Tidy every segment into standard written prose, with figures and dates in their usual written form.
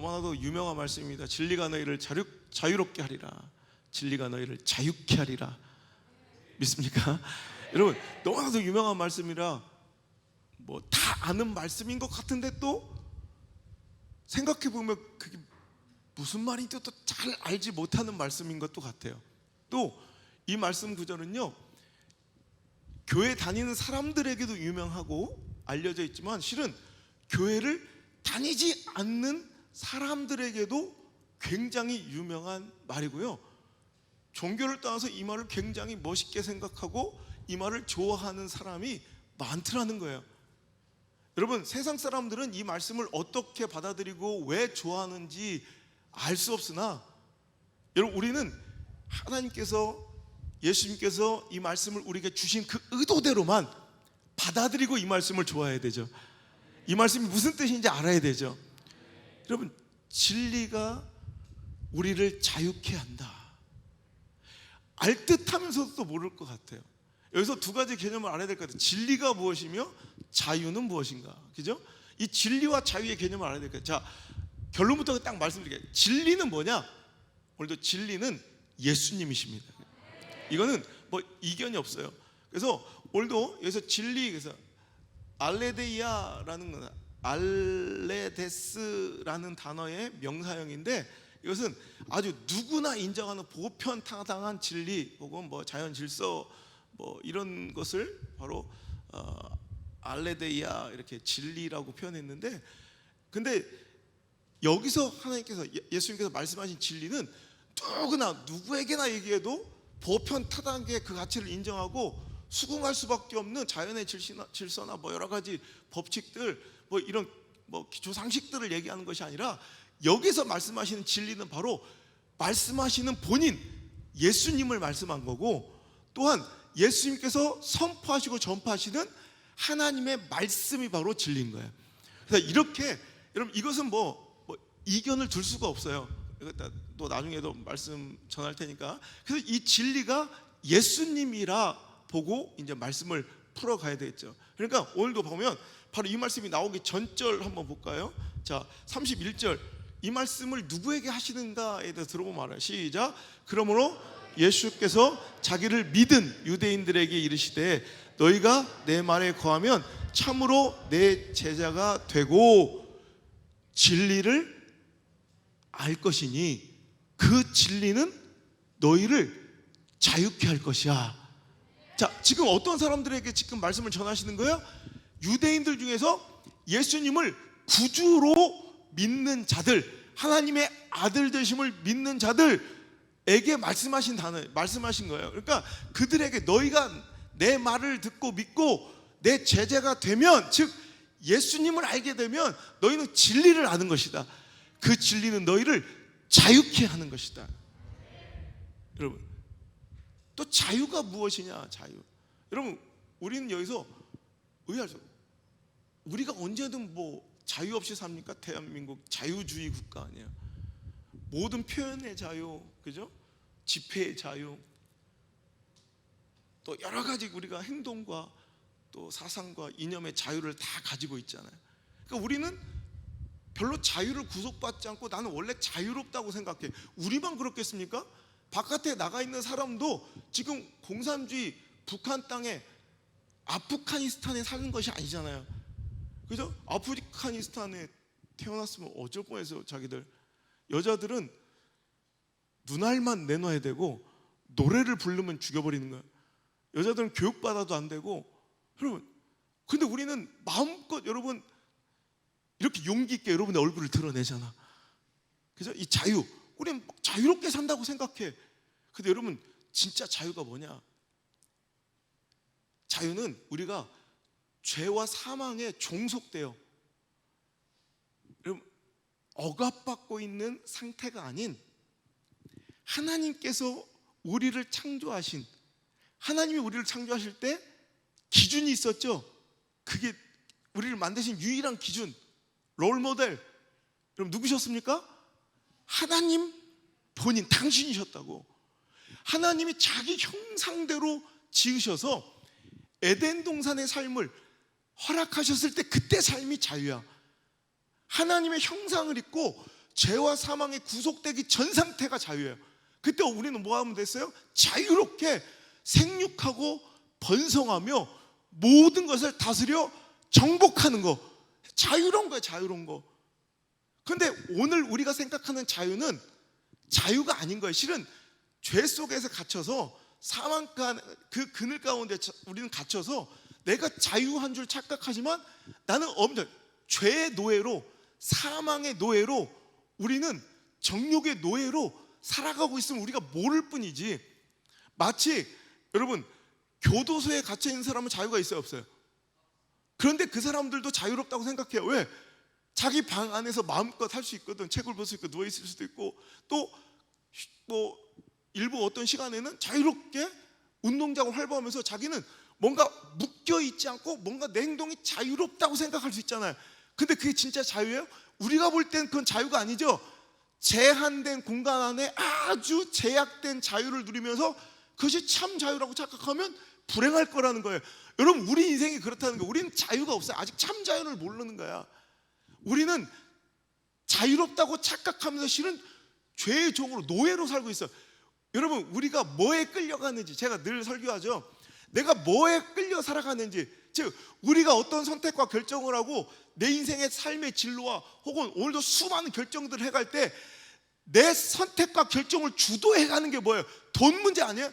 너무나도 유명한 말씀입니다. 진리가 너희를 자유롭게 하리라. 진리가 너희를 자유케 하리라. 믿습니까? 여러분, 너무나도 유명한 말씀이라 뭐 다 아는 말씀인 것 같은데 또 생각해 보면 그게 무슨 말인지 또 잘 알지 못하는 말씀인 것도 같아요. 또 이 말씀 구절은요, 교회 다니는 사람들에게도 유명하고 알려져 있지만 실은 교회를 다니지 않는 사람들에게도 굉장히 유명한 말이고요, 종교를 떠나서 이 말을 굉장히 멋있게 생각하고 이 말을 좋아하는 사람이 많더라는 거예요. 여러분, 세상 사람들은 이 말씀을 어떻게 받아들이고 왜 좋아하는지 알 수 없으나 여러분, 우리는 하나님께서, 예수님께서 이 말씀을 우리에게 주신 그 의도대로만 받아들이고 이 말씀을 좋아해야 되죠. 이 말씀이 무슨 뜻인지 알아야 되죠. 여러분, 진리가 우리를 자유케 한다. 알 듯하면서도 모를 것 같아요. 여기서 두 가지 개념을 알아야 될 것 같아요. 진리가 무엇이며 자유는 무엇인가, 그죠? 이 진리와 자유의 개념을 알아야 될 것 같아요. 자, 결론부터 딱 말씀드릴게요. 진리는 뭐냐? 오늘도 진리는 예수님이십니다. 이거는 뭐 이견이 없어요. 그래서 오늘도 여기서 진리, 그래서 알레데스라는 단어의 명사형인데, 이것은 아주 누구나 인정하는 보편타당한 진리 혹은 뭐 자연 질서 뭐 이런 것을 바로 알레데이아 이렇게 진리라고 표현했는데, 근데 여기서 하나님께서, 예수님께서 말씀하신 진리는 누구나 누구에게나 얘기해도 보편타당하게 그 가치를 인정하고 수긍할 수밖에 없는 자연의 질서나 뭐 여러 가지 법칙들, 뭐 이런 뭐 기초 상식들을 얘기하는 것이 아니라, 여기서 말씀하시는 진리는 바로 말씀하시는 본인 예수님을 말씀한 거고, 또한 예수님께서 선포하시고 전파하시는 하나님의 말씀이 바로 진리인 거예요. 그래서 이렇게, 여러분, 이것은 뭐 이견을 둘 수가 없어요. 또 나중에도 말씀 전할 테니까. 그래서 이 진리가 예수님이라 보고 이제 말씀을 풀어가야 되겠죠. 그러니까 오늘도 보면 바로 이 말씀이 나오기 전절 한번 볼까요? 자, 31절, 이 말씀을 누구에게 하시는가에 대해서 들어보면 알아요. 시작. 그러므로 예수께서 자기를 믿은 유대인들에게 이르시되 너희가 내 말에 거하면 참으로 내 제자가 되고 진리를 알 것이니 그 진리는 너희를 자유케 할 것이야. 자, 지금 어떤 사람들에게 지금 말씀을 전하시는 거예요? 유대인들 중에서 예수님을 구주로 믿는 자들, 하나님의 아들 되심을 믿는 자들에게 말씀하신 단어, 말씀하신 거예요. 그러니까 그들에게 너희가 내 말을 듣고 믿고 내 제자가 되면, 즉 예수님을 알게 되면 너희는 진리를 아는 것이다. 그 진리는 너희를 자유케 하는 것이다. 여러분, 또 자유가 무엇이냐? 자유. 여러분, 우리는 여기서 의아할 수, 우리가 언제든 뭐 자유 없이 삽니까? 대한민국 자유주의 국가 아니에요. 모든 표현의 자유, 그죠? 집회의 자유, 또 여러 가지 우리가 행동과 또 사상과 이념의 자유를 다 가지고 있잖아요. 그러니까 우리는 별로 자유를 구속받지 않고 나는 원래 자유롭다고 생각해. 우리만 그렇겠습니까? 바깥에 나가 있는 사람도 지금 공산주의 북한 땅에, 아프가니스탄에 사는 것이 아니잖아요. 그죠? 아프가니스탄에 태어났으면 어쩔 뻔했어요. 자기들 여자들은 눈알만 내놔야 되고 노래를 부르면 죽여버리는 거예요. 여자들은 교육받아도 안 되고. 여러분, 근데 우리는 마음껏, 여러분, 이렇게 용기 있게 여러분의 얼굴을 드러내잖아. 그죠? 이 자유, 우리는 자유롭게 산다고 생각해. 근데 여러분, 진짜 자유가 뭐냐? 자유는 우리가 죄와 사망에 종속돼요. 여러분, 억압받고 있는 상태가 아닌, 하나님께서 우리를 창조하신, 하나님이 우리를 창조하실 때 기준이 있었죠. 그게 우리를 만드신 유일한 기준, 롤모델, 여러분 누구셨습니까? 하나님 본인, 당신이셨다고. 하나님이 자기 형상대로 지으셔서 에덴 동산의 삶을 허락하셨을 때 그때 삶이 자유야. 하나님의 형상을 입고 죄와 사망에 구속되기 전 상태가 자유예요. 그때 우리는 뭐 하면 됐어요? 자유롭게 생육하고 번성하며 모든 것을 다스려 정복하는 거. 자유로운 거예요, 자유로운 거. 그런데 오늘 우리가 생각하는 자유는 자유가 아닌 거예요. 실은 죄 속에서 갇혀서 사망간 그 그늘 가운데 우리는 갇혀서 내가 자유한 줄 착각하지만 나는 없는 죄의 노예로, 사망의 노예로, 우리는 정욕의 노예로 살아가고 있으면 우리가 모를 뿐이지. 마치 여러분 교도소에 갇혀 있는 사람은 자유가 있어요, 없어요? 그런데 그 사람들도 자유롭다고 생각해요. 왜? 자기 방 안에서 마음껏 할 수 있거든. 책을 볼 수 있고 누워 있을 수도 있고, 또 뭐 일부 어떤 시간에는 자유롭게 운동장을 활보하면서 자기는 뭔가 묶여 있지 않고 뭔가 내 행동이 자유롭다고 생각할 수 있잖아요. 근데 그게 진짜 자유예요? 우리가 볼 땐 그건 자유가 아니죠. 제한된 공간 안에 아주 제약된 자유를 누리면서 그것이 참 자유라고 착각하면 불행할 거라는 거예요. 여러분, 우리 인생이 그렇다는 거예요. 우리는 자유가 없어요. 아직 참 자유를 모르는 거야. 우리는 자유롭다고 착각하면서 실은 죄의 종으로, 노예로 살고 있어요. 여러분, 우리가 뭐에 끌려가는지 제가 늘 설교하죠. 내가 뭐에 끌려 살아가는지, 즉 우리가 어떤 선택과 결정을 하고 내 인생의 삶의 진로와 혹은 오늘도 수많은 결정들을 해갈 때 내 선택과 결정을 주도해가는 게 뭐예요? 돈 문제 아니에요?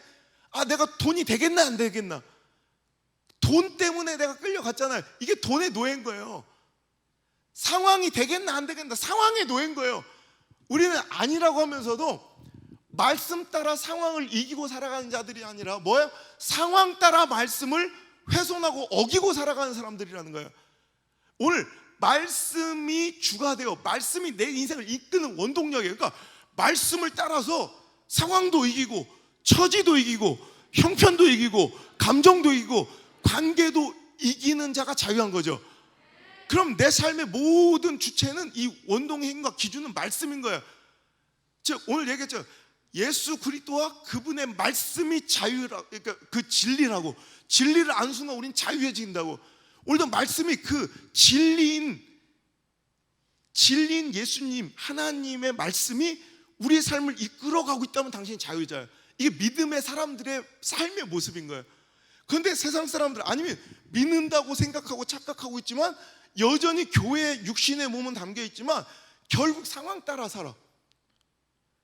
아, 내가 돈이 되겠나 안 되겠나? 돈 때문에 내가 끌려갔잖아요. 이게 돈의 노예인 거예요. 상황이 되겠나 안 되겠나? 상황의 노예인 거예요. 우리는 아니라고 하면서도 말씀 따라 상황을 이기고 살아가는 자들이 아니라 뭐예요? 상황 따라 말씀을 훼손하고 어기고 살아가는 사람들이라는 거예요. 오늘 말씀이 주가 되어 말씀이 내 인생을 이끄는 원동력이에요. 그러니까 말씀을 따라서 상황도 이기고 처지도 이기고 형편도 이기고 감정도 이기고 관계도 이기는 자가 자유한 거죠. 그럼 내 삶의 모든 주체는 이 원동의 힘과 기준은 말씀인 거예요. 즉 오늘 얘기했죠. 예수 그리스도와 그분의 말씀이 자유라, 그러니까 그 진리라고. 진리를 아는 순간 우린 자유해진다고. 오늘도 말씀이 그 진리인 예수님 하나님의 말씀이 우리의 삶을 이끌어가고 있다면 당신이 자유자예요. 이게 믿음의 사람들의 삶의 모습인 거예요. 그런데 세상 사람들 아니면 믿는다고 생각하고 착각하고 있지만 여전히 교회의 육신의 몸은 담겨 있지만 결국 상황 따라 살아.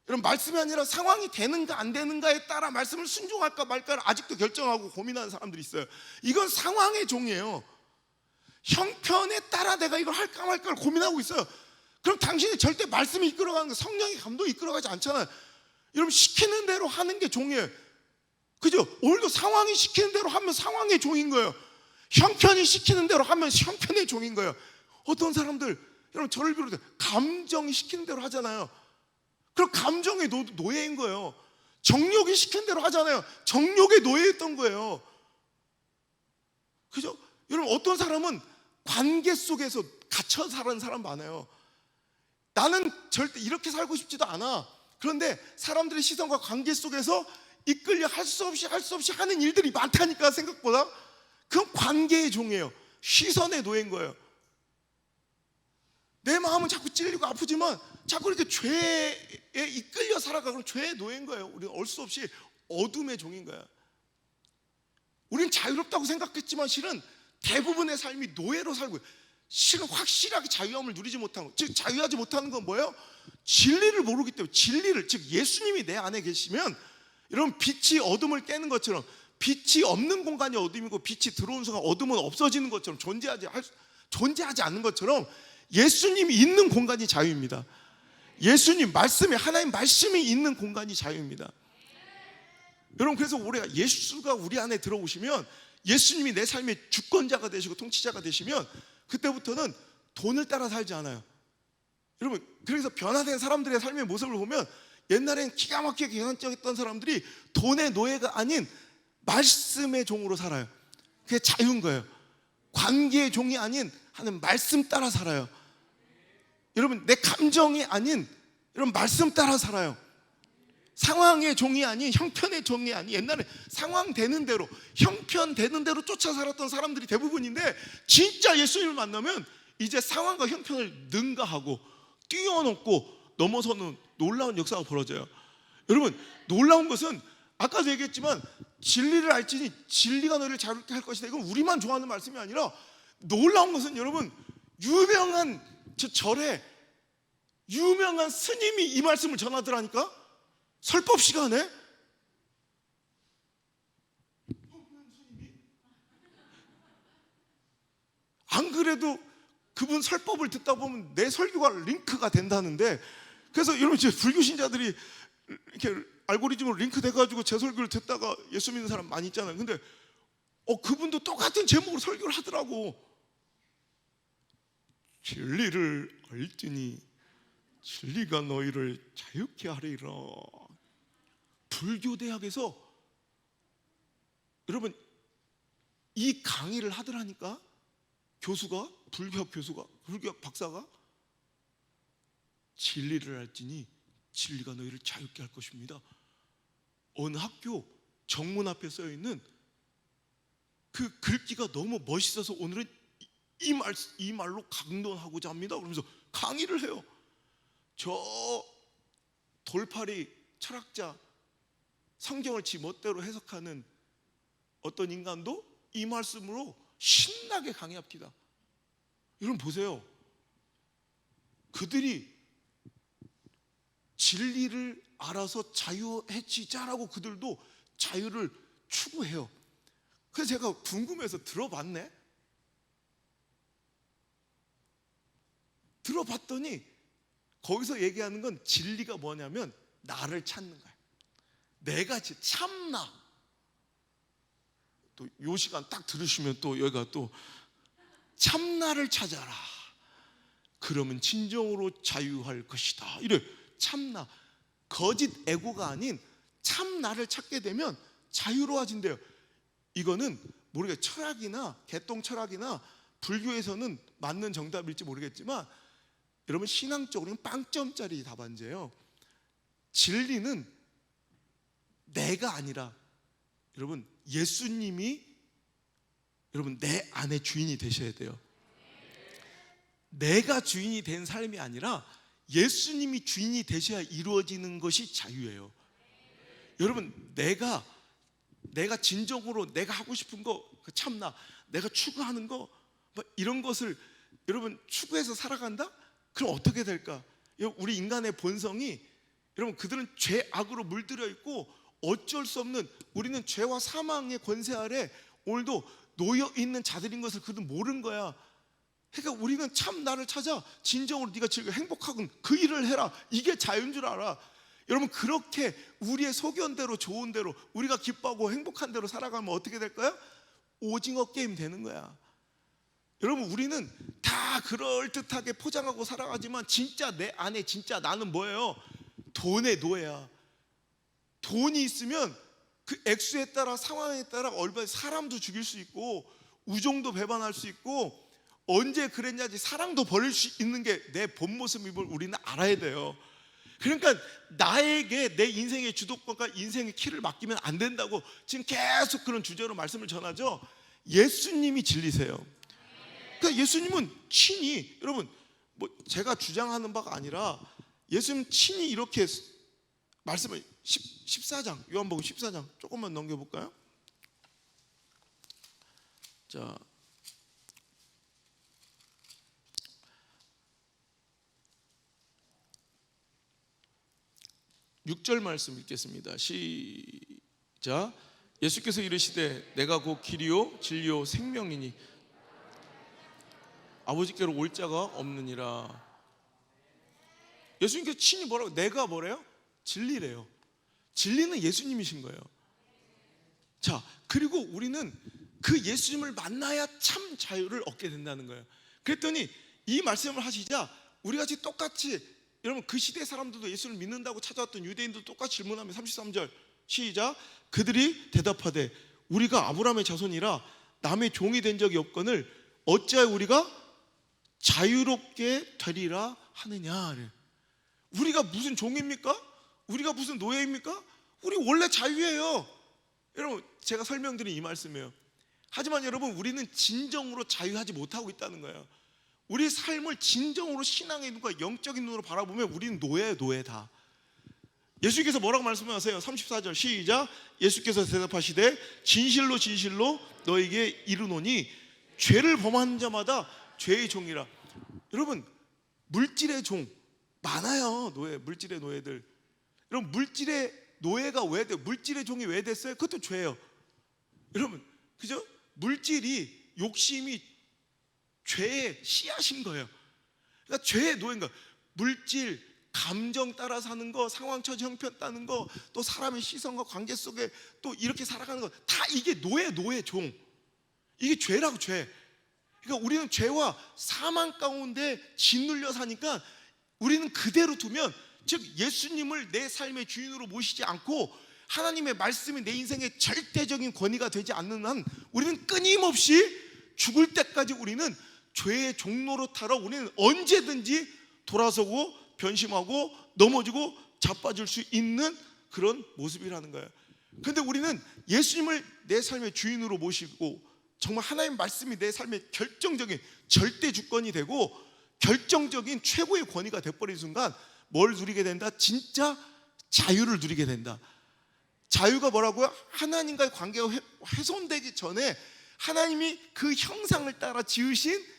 이런 말씀이 아니라 상황이 되는가 안 되는가에 따라 말씀을 순종할까 말까를 아직도 결정하고 고민하는 사람들이 있어요. 이건 상황의 종이에요. 형편에 따라 내가 이걸 할까 말까를 고민하고 있어요. 그럼 당신이 절대 말씀이 이끌어가는 거, 성령의 감동이 이끌어가지 않잖아요. 여러분, 시키는 대로 하는 게 종이에요. 그죠? 오늘도 상황이 시키는 대로 하면 상황의 종인 거예요. 형편이 시키는 대로 하면 형편의 종인 거예요. 어떤 사람들, 여러분 저를 비롯해 감정이 시키는 대로 하잖아요. 그럼 감정의 노예인 거예요. 정욕이 시키는 대로 하잖아요. 정욕의 노예였던 거예요. 그죠? 여러분, 어떤 사람은 관계 속에서 갇혀 사는 사람 많아요. 나는 절대 이렇게 살고 싶지도 않아. 그런데 사람들의 시선과 관계 속에서 이끌려 할 수 없이 하는 일들이 많다니까. 생각보다 그건 관계의 종이에요. 시선의 노예인 거예요. 내 마음은 자꾸 찔리고 아프지만 자꾸 이렇게 죄에 이끌려 살아가고 죄의 노예인 거예요. 우리는 알 수 없이 어둠의 종인 거야. 우리는 자유롭다고 생각했지만 실은 대부분의 삶이 노예로 살고 있어요. 실은 확실하게 자유함을 누리지 못한 것, 즉 자유하지 못하는 건 뭐예요? 진리를 모르기 때문에. 진리를, 즉 예수님이 내 안에 계시면 여러분, 빛이 어둠을 깨는 것처럼, 빛이 없는 공간이 어둠이고 빛이 들어오는 순간 어둠은 없어지는 것처럼, 존재하지 않는 것처럼 예수님이 있는 공간이 자유입니다. 예수님 말씀이, 하나님 말씀이 있는 공간이 자유입니다. 여러분, 그래서 우리가 예수가 우리 안에 들어오시면, 예수님이 내 삶의 주권자가 되시고 통치자가 되시면 그때부터는 돈을 따라 살지 않아요. 여러분, 그래서 변화된 사람들의 삶의 모습을 보면 옛날엔 기가 막히게 경영적이었던 사람들이 돈의 노예가 아닌 말씀의 종으로 살아요. 그게 자유인 거예요. 관계의 종이 아닌 하는 말씀 따라 살아요. 여러분, 내 감정이 아닌 여러분 말씀 따라 살아요. 상황의 종이 아닌, 형편의 종이 아닌, 옛날에 상황 되는 대로, 형편 되는 대로 쫓아 살았던 사람들이 대부분인데, 진짜 예수님을 만나면 이제 상황과 형편을 능가하고 뛰어넘고 넘어서는 놀라운 역사가 벌어져요. 여러분, 놀라운 것은 아까도 얘기했지만 진리를 알지니 진리가 너희를 자유롭게 할 것이다. 이건 우리만 좋아하는 말씀이 아니라 놀라운 것은 여러분, 유명한 저 절에 유명한 스님이 이 말씀을 전하더라니까. 설법 시간에 안 그래도 그분 설법을 듣다 보면 내 설교가 링크가 된다는데, 그래서 여러분, 제 불교 신자들이 이렇게 알고리즘으로 링크 돼가지고 제 설교를 듣다가 예수 믿는 사람 많이 있잖아요. 근데 그분도 똑같은 제목으로 설교를 하더라고. 진리를 알지니 진리가 너희를 자유케 하리라. 불교 대학에서 여러분 이 강의를 하더라니까. 교수가, 불교학 교수가, 불교학 박사가 진리를 알지니 진리가 너희를 자유케 할 것입니다. 어느 학교 정문 앞에 써 있는 그 글귀가 너무 멋있어서 오늘은 이 말로 강론하고자 합니다. 그러면서 강의를 해요. 저 돌팔이 철학자, 성경을 지 멋대로 해석하는 어떤 인간도 이 말씀으로 신나게 강의합니다. 여러분 보세요. 그들이 진리를 알아서 자유해지자라고 그들도 자유를 추구해요. 그래서 제가 궁금해서 들어봤네. 들어봤더니 거기서 얘기하는 건 진리가 뭐냐면 나를 찾는 거야. 내가 참나. 또 요 시간 딱 들으시면 또 여기가 또 참나를 찾아라. 그러면 진정으로 자유할 것이다. 이래. 참나. 거짓 에고가 아닌 참나를 찾게 되면 자유로워진대요. 이거는 모르겠어요. 철학이나 개똥 철학이나 불교에서는 맞는 정답일지 모르겠지만 여러분 신앙적으로는 빵점짜리 답안제예요. 진리는 내가 아니라 여러분 예수님이 여러분 내 안에 주인이 되셔야 돼요. 내가 주인이 된 삶이 아니라 예수님이 주인이 되셔야 이루어지는 것이 자유예요. 여러분 내가 진정으로 내가 하고 싶은 거 참나, 내가 추구하는 거 이런 것을 여러분 추구해서 살아간다? 그럼 어떻게 될까? 우리 인간의 본성이 여러분 그들은 죄악으로 물들어 있고 어쩔 수 없는, 우리는 죄와 사망의 권세 아래 오늘도 놓여 있는 자들인 것을 그들은 모르는 거야. 그러니까 우리는 참 나를 찾아 진정으로 네가 즐겨 행복하군 그 일을 해라. 이게 자유인 줄 알아. 여러분 그렇게 우리의 소견대로 좋은 대로 우리가 기뻐하고 행복한 대로 살아가면 어떻게 될까요? 오징어 게임 되는 거야. 여러분 우리는 다 그럴듯하게 포장하고 살아가지만 진짜 내 안에 진짜 나는 뭐예요? 돈의 노예야. 돈이 있으면 그 액수에 따라 상황에 따라 얼마나 사람도 죽일 수 있고 우정도 배반할 수 있고 언제 그랬냐지 사랑도 버릴 수 있는 게 내 본 모습임을 우리는 알아야 돼요. 그러니까 나에게 내 인생의 주도권과 인생의 키를 맡기면 안 된다고 지금 계속 그런 주제로 말씀을 전하죠. 예수님이 진리세요. 그러니까 예수님은 친히 여러분 뭐 제가 주장하는 바가 아니라 예수님 친히 이렇게 말씀을 14장 요한복음 14장 조금만 넘겨볼까요? 자 6절 말씀 읽겠습니다. 시작. 예수께서 이르시되 내가 곧 길이요 진리요 생명이니 아버지께로 올 자가 없느니라. 예수님께서 친히 뭐라고? 내가 뭐래요? 진리래요. 진리는 예수님이신 거예요. 자, 그리고 우리는 그 예수님을 만나야 참 자유를 얻게 된다는 거예요. 그랬더니 이 말씀을 하시자 우리같이 똑같이 여러분 그 시대 사람들도 예수를 믿는다고 찾아왔던 유대인도 똑같이 질문하면 33절 시작. 그들이 대답하되 우리가 아브라함의 자손이라 남의 종이 된 적이 없거늘 어찌하여 우리가 자유롭게 되리라 하느냐. 우리가 무슨 종입니까? 우리가 무슨 노예입니까? 우리 원래 자유예요. 여러분 제가 설명드린 이 말씀이에요. 하지만 여러분 우리는 진정으로 자유하지 못하고 있다는 거예요. 우리 삶을 진정으로 신앙의 눈과 영적인 눈으로 바라보면 우리는 노예예요. 노예 다. 예수께서 뭐라고 말씀하세요? 34절 시작. 예수께서 대답하시되 진실로 진실로 너에게 이르노니 죄를 범하는 자마다 죄의 종이라. 여러분, 물질의 종 많아요. 노예, 물질의 노예들. 여러분, 물질의 노예가 왜 돼요? 물질의 종이 왜 됐어요? 그것도 죄예요. 여러분, 그죠? 물질이, 욕심이 죄의 씨앗인 거예요. 그러니까 죄의 노예인 거예요. 물질, 감정 따라 사는 거, 상황, 처지, 형편 따는 거, 또 사람의 시선과 관계 속에 또 이렇게 살아가는 거, 다 이게 노예, 종. 이게 죄라고, 죄. 그러니까 우리는 죄와 사망 가운데 짓눌려 사니까 우리는 그대로 두면, 즉 예수님을 내 삶의 주인으로 모시지 않고 하나님의 말씀이 내 인생의 절대적인 권위가 되지 않는 한 우리는 끊임없이 죽을 때까지 우리는 죄의 종로로 타러 우리는 언제든지 돌아서고 변심하고 넘어지고 자빠질 수 있는 그런 모습이라는 거예요. 그런데 우리는 예수님을 내 삶의 주인으로 모시고 정말 하나님의 말씀이 내 삶의 결정적인 절대 주권이 되고 결정적인 최고의 권위가 돼버린 순간 뭘 누리게 된다? 진짜 자유를 누리게 된다. 자유가 뭐라고요? 하나님과의 관계가 훼손되기 전에 하나님이 그 형상을 따라 지으신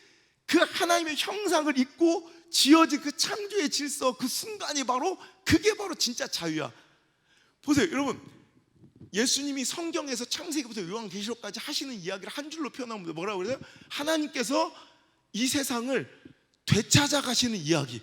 그 하나님의 형상을 입고 지어진 그 창조의 질서, 그 순간이 바로, 그게 바로 진짜 자유야. 보세요, 여러분, 예수님이 성경에서 창세기부터 요한계시록까지 하시는 이야기를 한 줄로 표현하면 뭐라고 그래요? 하나님께서 이 세상을 되찾아 가시는 이야기.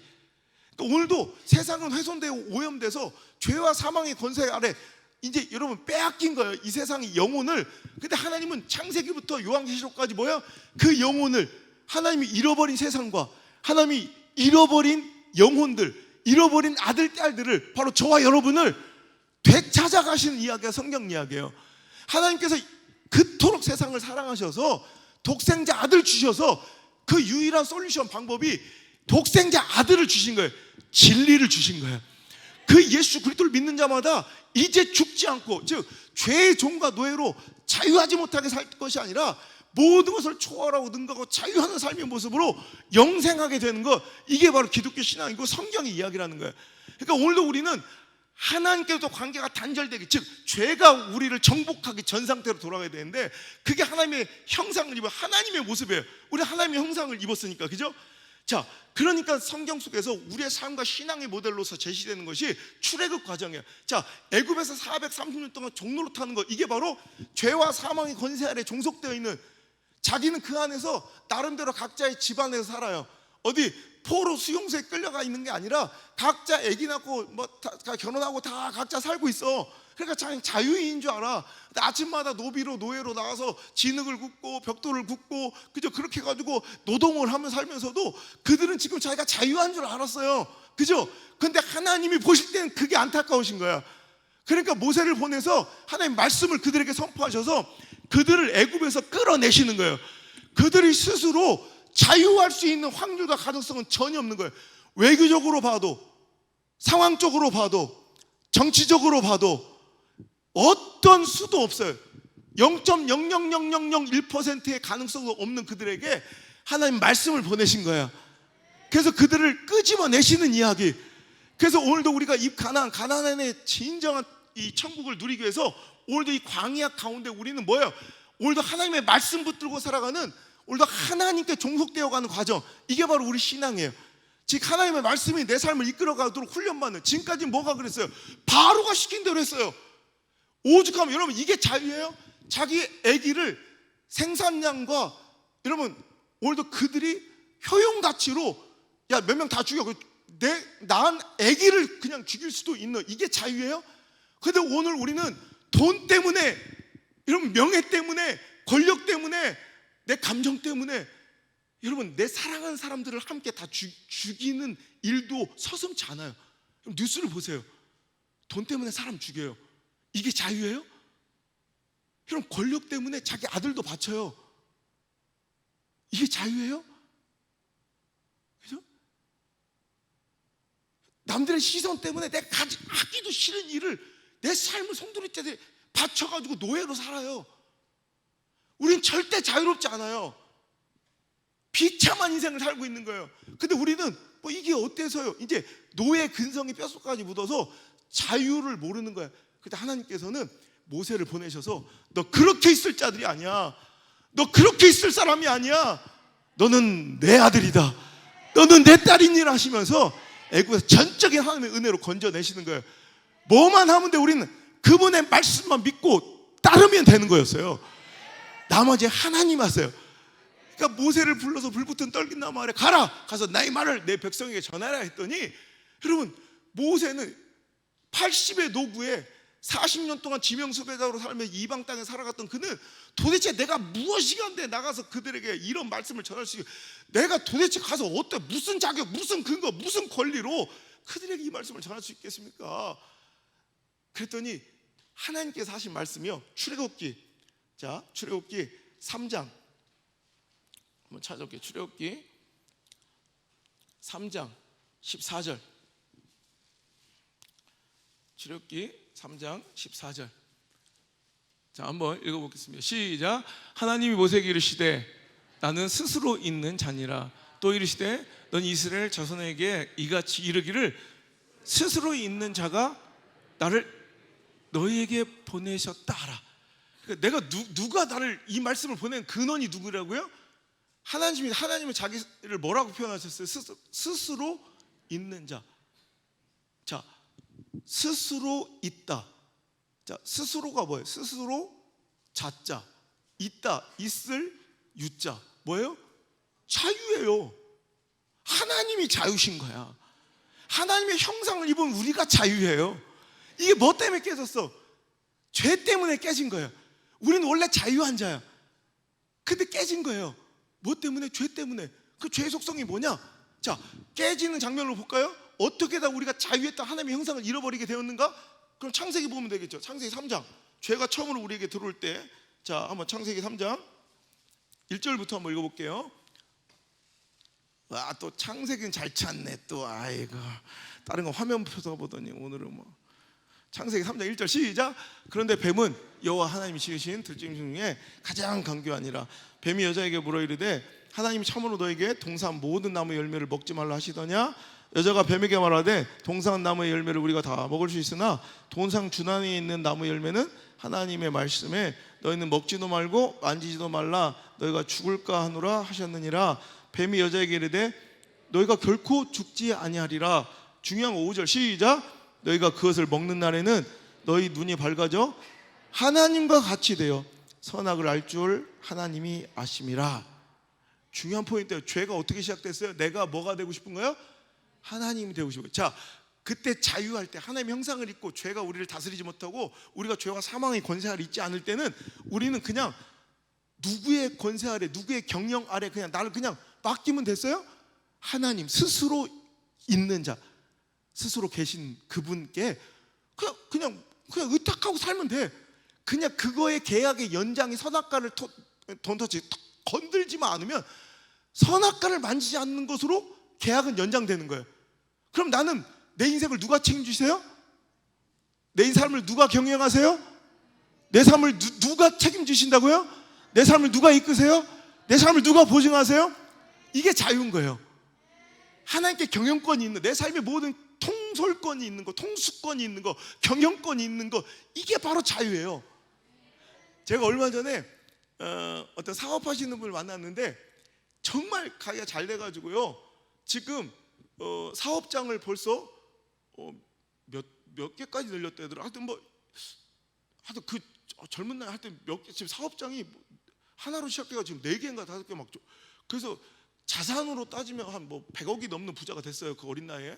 그러니까 오늘도 세상은 훼손되고 오염돼서 죄와 사망의 권세 아래 이제 여러분 빼앗긴 거예요, 이 세상의 영혼을. 근데 하나님은 창세기부터 요한계시록까지 뭐야? 그 영혼을, 하나님이 잃어버린 세상과 하나님이 잃어버린 영혼들, 잃어버린 아들, 딸들을, 바로 저와 여러분을 되찾아 가시는 이야기가 성경 이야기예요. 하나님께서 그토록 세상을 사랑하셔서 독생자 아들 주셔서 그 유일한 솔루션 방법이 독생자 아들을 주신 거예요. 진리를 주신 거예요. 그 예수 그리스도를 믿는 자마다 이제 죽지 않고, 즉 죄의 종과 노예로 자유하지 못하게 살 것이 아니라 모든 것을 초월하고 능가하고 자유하는 삶의 모습으로 영생하게 되는 것, 이게 바로 기독교 신앙이고 성경의 이야기라는 거예요. 그러니까 오늘도 우리는 하나님께로도 관계가 단절되기, 즉 죄가 우리를 정복하기 전 상태로 돌아가야 되는데, 그게 하나님의 형상을 입어 하나님의 모습이에요. 우리 하나님의 형상을 입었으니까, 그죠? 자, 그러니까 성경 속에서 우리의 삶과 신앙의 모델로서 제시되는 것이 출애굽 과정이에요. 자, 애굽에서 430년 동안 종로로 타는 것, 이게 바로 죄와 사망의 권세 아래 종속되어 있는, 자기는 그 안에서 나름대로 각자의 집안에서 살아요. 어디 포로 수용소에 끌려가 있는 게 아니라 각자 아기 낳고 뭐 다 결혼하고 다 각자 살고 있어. 그러니까 자기 자유인인 줄 알아. 근데 아침마다 노비로 노예로 나가서 진흙을 굽고 벽돌을 굽고, 그죠? 그렇게 해가지고 노동을 하며 살면서도 그들은 지금 자기가 자유한 줄 알았어요, 그죠? 근데 하나님이 보실 때는 그게 안타까우신 거야. 그러니까 모세를 보내서 하나님 말씀을 그들에게 선포하셔서 그들을 애굽에서 끌어내시는 거예요. 그들이 스스로 자유할 수 있는 확률과 가능성은 전혀 없는 거예요. 외교적으로 봐도, 상황적으로 봐도, 정치적으로 봐도 어떤 수도 없어요. 0.00001%의 가능성도 없는 그들에게 하나님 말씀을 보내신 거예요. 그래서 그들을 끄집어내시는 이야기. 그래서 오늘도 우리가 이 가나안의 진정한 이 천국을 누리기 위해서 오늘도 이 광야 가운데 우리는 뭐예요? 오늘도 하나님의 말씀 붙들고 살아가는, 오늘도 하나님께 종속되어가는 과정, 이게 바로 우리 신앙이에요. 즉 하나님의 말씀이 내 삶을 이끌어가도록 훈련받는, 지금까지 뭐가 그랬어요? 바로가 시킨 대로 했어요. 오죽하면, 여러분 이게 자유예요? 자기 아기를 생산량과, 여러분 오늘도 그들이 효용가치로 야 몇 명 다 죽여, 내 낳은 아기를 그냥 죽일 수도 있는, 이게 자유예요? 근데 오늘 우리는 돈 때문에, 여러분 명예 때문에, 권력 때문에, 내 감정 때문에, 여러분 내 사랑하는 사람들을 함께 다 죽이는 일도 서슴지 않아요. 뉴스를 보세요. 돈 때문에 사람 죽여요. 이게 자유예요? 여러분 권력 때문에 자기 아들도 바쳐요. 이게 자유예요? 그죠? 남들의 시선 때문에 내가 하기도 싫은 일을, 내 삶을 송두리째 바쳐가지고 노예로 살아요. 우린 절대 자유롭지 않아요. 비참한 인생을 살고 있는 거예요. 근데 우리는 뭐 이게 어때서요? 이제 노예 근성이 뼛속까지 묻어서 자유를 모르는 거야. 그때 하나님께서는 모세를 보내셔서 너 그렇게 있을 자들이 아니야. 너 그렇게 있을 사람이 아니야. 너는 내 아들이다. 너는 내 딸이니라 하시면서 애굽에서 전적인 하나님의 은혜로 건져내시는 거예요. 뭐만 하면 돼. 우리는 그분의 말씀만 믿고 따르면 되는 거였어요. 나머지 하나님 하세요. 그러니까 모세를 불러서 불붙은 떨긴 나무 아래 가라. 가서 나의 말을 내 백성에게 전하라 했더니, 여러분, 모세는 80의 노구에 40년 동안 지명수배자로 살며 이방 땅에 살아갔던 그는 도대체 내가 무엇이 간데 나가서 그들에게 이런 말씀을 전할 수 있고, 내가 도대체 가서 어때, 무슨 자격, 무슨 근거, 무슨 권리로 그들에게 이 말씀을 전할 수 있겠습니까? 그랬더니 하나님께서 하신 말씀이요, 출애굽기, 자, 출애굽기 3장 한번 찾아볼게요. 출애굽기 3장 14절. 출애굽기 3장 14절. 자, 한번 읽어보겠습니다. 시작. 하나님이 모세에게 이르시되 나는 스스로 있는 자니라. 또 이르시되 넌 이스라엘 자손에게 이같이 이르기를 스스로 있는 자가 나를 너희에게 보내셨다 하라. 그러니까 내가 누가 나를 이 말씀을 보낸 근원이 누구라고요? 하나님은 자기를 뭐라고 표현하셨어요? 스스로 있는 자. 자, 스스로 있다. 자, 스스로가 뭐예요? 스스로 자자, 있다, 있을 유자. 뭐예요? 자유예요. 하나님이 자유신 거야. 하나님의 형상을 입은 우리가 자유예요. 이게 뭐 때문에 깨졌어? 죄 때문에 깨진 거예요. 우리는 원래 자유한 자야. 근데 깨진 거예요. 뭐 때문에? 죄 때문에. 그 죄의 속성이 뭐냐? 자, 깨지는 장면으로 볼까요? 어떻게 다 우리가 자유했던 하나님의 형상을 잃어버리게 되었는가? 그럼 창세기 보면 되겠죠. 창세기 3장. 죄가 처음으로 우리에게 들어올 때, 자, 한번 창세기 3장 1절부터 한번 읽어볼게요. 와, 또 창세기는 잘 찾네. 또 아이고, 다른 거 화면 펴서 보더니 오늘은 뭐. 창세기 3장 1절 시작. 그런데 뱀은 여호와 하나님이 지으신 들짐승 중에 가장 강교하니라. 뱀이 여자에게 물어 이르되 하나님이 참으로 너에게 동산 모든 나무 열매를 먹지 말라 하시더냐? 여자가 뱀에게 말하되 동산 나무의 열매를 우리가 다 먹을 수 있으나 동산 주난에 있는 나무 열매는 하나님의 말씀에 너희는 먹지도 말고 만지지도 말라 너희가 죽을까 하노라 하셨느니라. 뱀이 여자에게 이르되 너희가 결코 죽지 아니하리라. 중요한 거 5절 시작. 너희가 그것을 먹는 날에는 너희 눈이 밝아져 하나님과 같이 되어 선악을 알 줄 하나님이 아심이라. 중요한 포인트예요. 죄가 어떻게 시작됐어요? 내가 뭐가 되고 싶은 거예요? 하나님이 되고 싶어요. 자, 그때 자유할 때 하나님의 형상을 입고 죄가 우리를 다스리지 못하고 우리가 죄와 사망의 권세 아래 있지 않을 때는 우리는 그냥 누구의 권세 아래, 누구의 경영 아래 그냥 나를 그냥 맡기면 됐어요? 하나님 스스로 있는 자, 스스로 계신 그분께 그냥 의탁하고 살면 돼. 그냥 그거의 계약의 연장이 선악과를 던터치 건들지만 않으면 선악과를 만지지 않는 것으로 계약은 연장되는 거예요. 그럼 나는 내 인생을 누가 책임지세요? 내 삶을 누가 경영하세요? 내 삶을 누가 책임지신다고요? 내 삶을 누가 이끄세요? 내 삶을 누가 보증하세요? 이게 자유인 거예요. 하나님께 경영권이 있는, 내 삶의 모든 통솔권이 있는 거, 통수권이 있는 거, 경영권이 있는 거, 이게 바로 자유예요. 제가 얼마 전에 어떤 사업하시는 분을 만났는데 정말 가게가 잘 돼가지고요. 지금 사업장을 벌써 몇 개까지 늘렸대더라. 하여튼 그 젊은 나이 하여튼 몇 개, 지금 사업장이 하나로 시작돼가 지금 4개인가 5개 막. 그래서 자산으로 따지면 한 100억이 넘는 부자가 됐어요. 그 어린 나이에.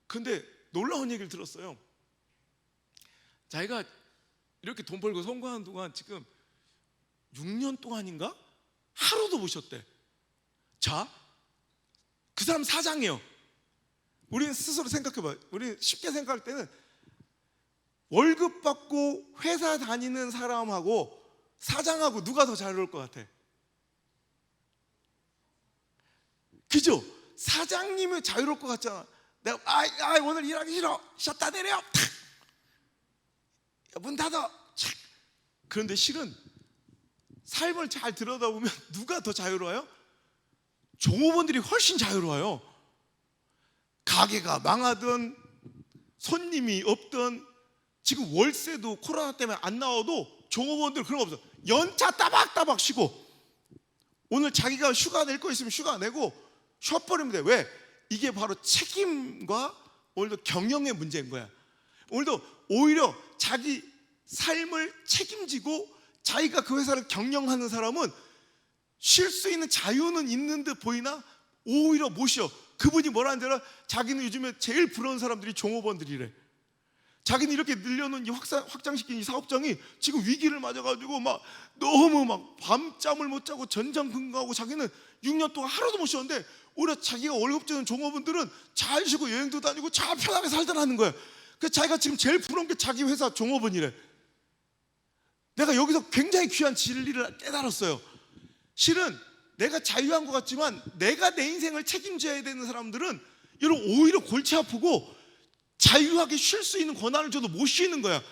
근데 놀라운 얘기를 들었어요. 자기가 이렇게 돈 벌고 성공하는 동안 지금 6년 동안인가 하루도 못 쉬었대. 자, 그 사람 사장이에요. 우리는 스스로 생각해봐요. 우리는 쉽게 생각할 때는 월급 받고 회사 다니는 사람하고 사장하고 누가 더 자유로울 것 같아? 그죠? 사장님은 자유로울 것 같잖아. 내가 오늘 일하기 싫어. 쉬었다 내려. 문 닫아. 그런데 실은 삶을 잘 들여다보면 누가 더 자유로워요? 종업원들이 훨씬 자유로워요. 가게가 망하든 손님이 없든 지금 월세도 코로나 때문에 안 나와도 종업원들 그런 거 없어. 연차 따박따박 쉬고 오늘 자기가 휴가 낼 거 있으면 휴가 내고 쉬어버리면 돼. 왜? 이게 바로 책임과 오늘도 경영의 문제인 거야. 오늘도 오히려 자기 삶을 책임지고 자기가 그 회사를 경영하는 사람은 쉴 수 있는 자유는 있는 듯 보이나 오히려 못 쉬어. 그분이 뭐라는 줄 알아? 자기는 요즘에 제일 부러운 사람들이 종업원들이래. 자기는 이렇게 늘려놓은 이 확장시킨 이 사업장이 지금 위기를 맞아가지고 막 너무 막 밤잠을 못 자고 전전긍긍하고 자기는 6년 동안 하루도 못 쉬었는데 오히려 자기가 월급 주는 종업원들은 잘 쉬고 여행도 다니고 잘 편하게 살더라는 거야. 그래서 자기가 지금 제일 부러운 게 자기 회사 종업원이래. 내가 여기서 굉장히 귀한 진리를 깨달았어요. 실은 내가 자유한 것 같지만 내가 내 인생을 책임져야 되는 사람들은 여러분 오히려 골치 아프고 자유하게 쉴 수 있는 권한을 줘도 못 쉬는 거야.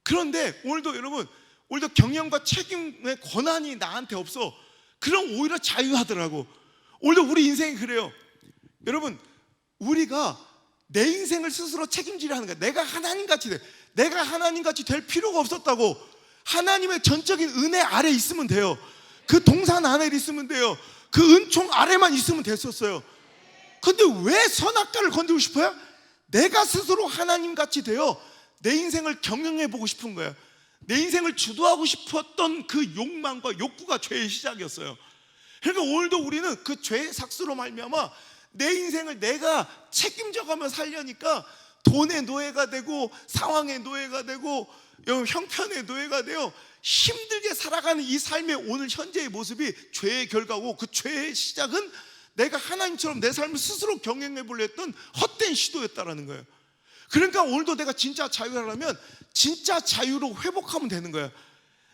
그런데 오늘도 여러분 오늘도 경영과 책임의 권한이 나한테 없어. 그럼 오히려 자유하더라고. 오늘도 우리 인생이 그래요. 여러분 우리가 내 인생을 스스로 책임지려 하는 거야. 내가 하나님같이 돼. 내가 하나님같이 될 필요가 없었다고. 하나님의 전적인 은혜 아래 있으면 돼요. 그 동산 안에 있으면 돼요. 그 은총 아래만 있으면 됐었어요. 근데 왜 선악과를 건드리고 싶어요? 내가 스스로 하나님같이 되어 내 인생을 경영해보고 싶은 거예요. 내 인생을 주도하고 싶었던 그 욕망과 욕구가 죄의 시작이었어요. 그러니까 오늘도 우리는 그 죄의 삭스로 말미암아 내 인생을 내가 책임져가며 살려니까 돈의 노예가 되고 상황의 노예가 되고 형편의 노예가 되어 힘들게 살아가는 이 삶의 오늘 현재의 모습이 죄의 결과고 그 죄의 시작은 내가 하나님처럼 내 삶을 스스로 경영해보려 했던 헛된 시도였다라는 거예요. 그러니까 오늘도 내가 진짜 자유하려면 진짜 자유로 회복하면 되는 거예요.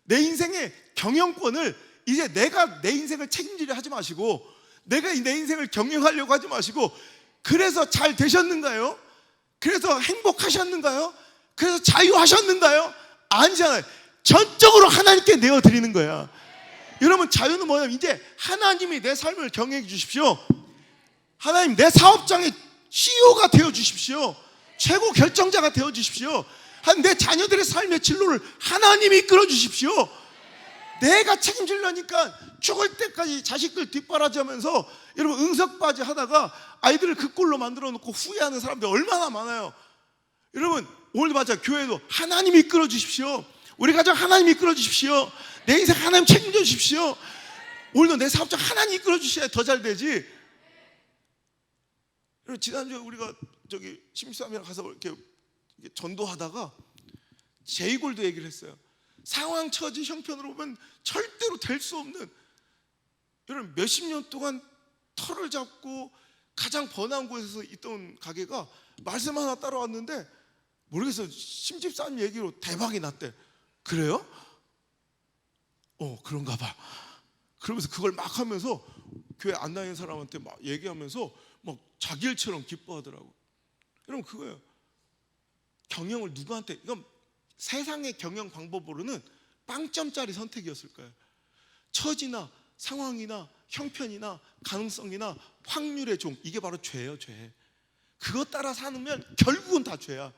내 인생의 경영권을 이제 내가 내 인생을 책임지려 하지 마시고 내가 내 인생을 경영하려고 하지 마시고 그래서 잘 되셨는가요? 그래서 행복하셨는가요? 그래서 자유하셨는가요? 아니잖아요. 전적으로 하나님께 내어드리는 거야. 여러분 자유는 뭐냐면 이제 하나님이 내 삶을 경영해 주십시오. 하나님 내 사업장의 CEO가 되어 주십시오. 최고 결정자가 되어 주십시오. 내 자녀들의 삶의 진로를 하나님이 이끌어 주십시오. 내가 책임지려니까 죽을 때까지 자식들 뒷바라지하면서 여러분 응석바지 하다가 아이들을 그 꼴로 만들어 놓고 후회하는 사람들 얼마나 많아요. 여러분 오늘 맞아 교회도 하나님이 이끌어 주십시오. 우리 가정 하나님이 이끌어 주십시오. 내 인생 하나님 책임져 주십시오. 오늘도 내 사업장 하나님 이끌어 주셔야 더 잘 되지. 지난주에 우리가 저기 심수함이랑 가서 이렇게 전도하다가 제이골도 얘기를 했어요. 상황, 처지, 형편으로 보면 절대로 될 수 없는 여러분 몇십 년 동안 털을 잡고 가장 번화한 곳에서 있던 가게가 말씀 하나 따라왔는데 모르겠어요. 심집사님 얘기로 대박이 났대. 그래요? 그런가 봐. 그러면서 그걸 막 하면서 교회 안 다니는 사람한테 막 얘기하면서 막 자기 일처럼 기뻐하더라고. 여러분 그거예요. 경영을 누구한테 이건 세상의 경영 방법으로는 빵점짜리 선택이었을 거예요. 처지나 상황이나 형편이나 가능성이나 확률의 종 이게 바로 죄예요. 죄. 그것 따라 사는 결국은 다 죄야.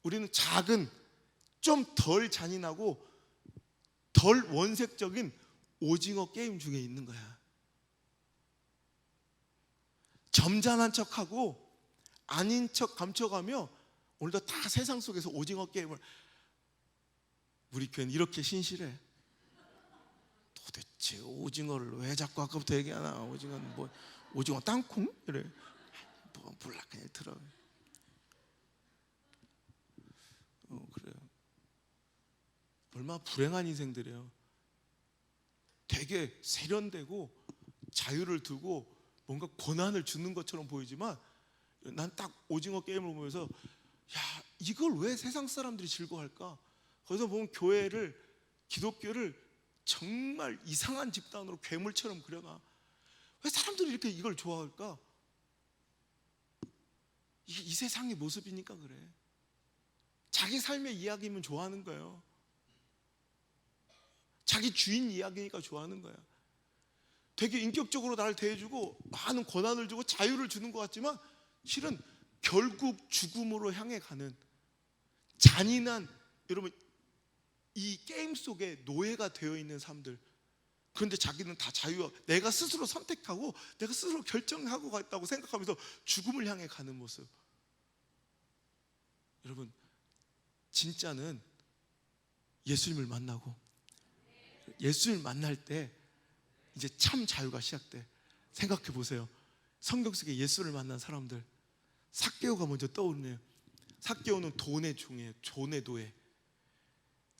우리는 작은 좀 덜 잔인하고 덜 원색적인 오징어 게임 중에 있는 거야. 점잖은 척하고 아닌 척 감춰가며 오늘도 다 세상 속에서 오징어 게임을. 우리 교회는 이렇게 신실해. 도대체 오징어를 왜 자꾸 아까부터 얘기하나. 오징어는 뭐 오징어 땅콩? 이래. 뭐 몰라 그냥 들어. 그래요. 얼마나 불행한 인생들이에요. 되게 세련되고 자유를 두고 뭔가 권한을 주는 것처럼 보이지만 난 딱 오징어 게임을 보면서 야 이걸 왜 세상 사람들이 즐거워할까? 거기서 보면 교회를 기독교를 정말 이상한 집단으로 괴물처럼 그려놔. 왜 사람들이 이렇게 이걸 좋아할까? 이게 이 세상의 모습이니까 그래. 자기 삶의 이야기면 좋아하는 거예요. 자기 주인 이야기니까 좋아하는 거야. 되게 인격적으로 나를 대해주고 많은 권한을 주고 자유를 주는 것 같지만 실은 결국 죽음으로 향해 가는 잔인한, 여러분 이 게임 속에 노예가 되어 있는 사람들. 그런데 자기는 다 자유, 내가 스스로 선택하고 내가 스스로 결정하고 갔다고 생각하면서 죽음을 향해 가는 모습. 여러분 진짜는 예수님을 만나고 예수님을 만날 때 이제 참 자유가 시작돼. 생각해 보세요. 성경 속에 예수를 만난 사람들, 삭개오가 먼저 떠오르네요. 삭개오는 돈의 종이에요. 돈의 노예.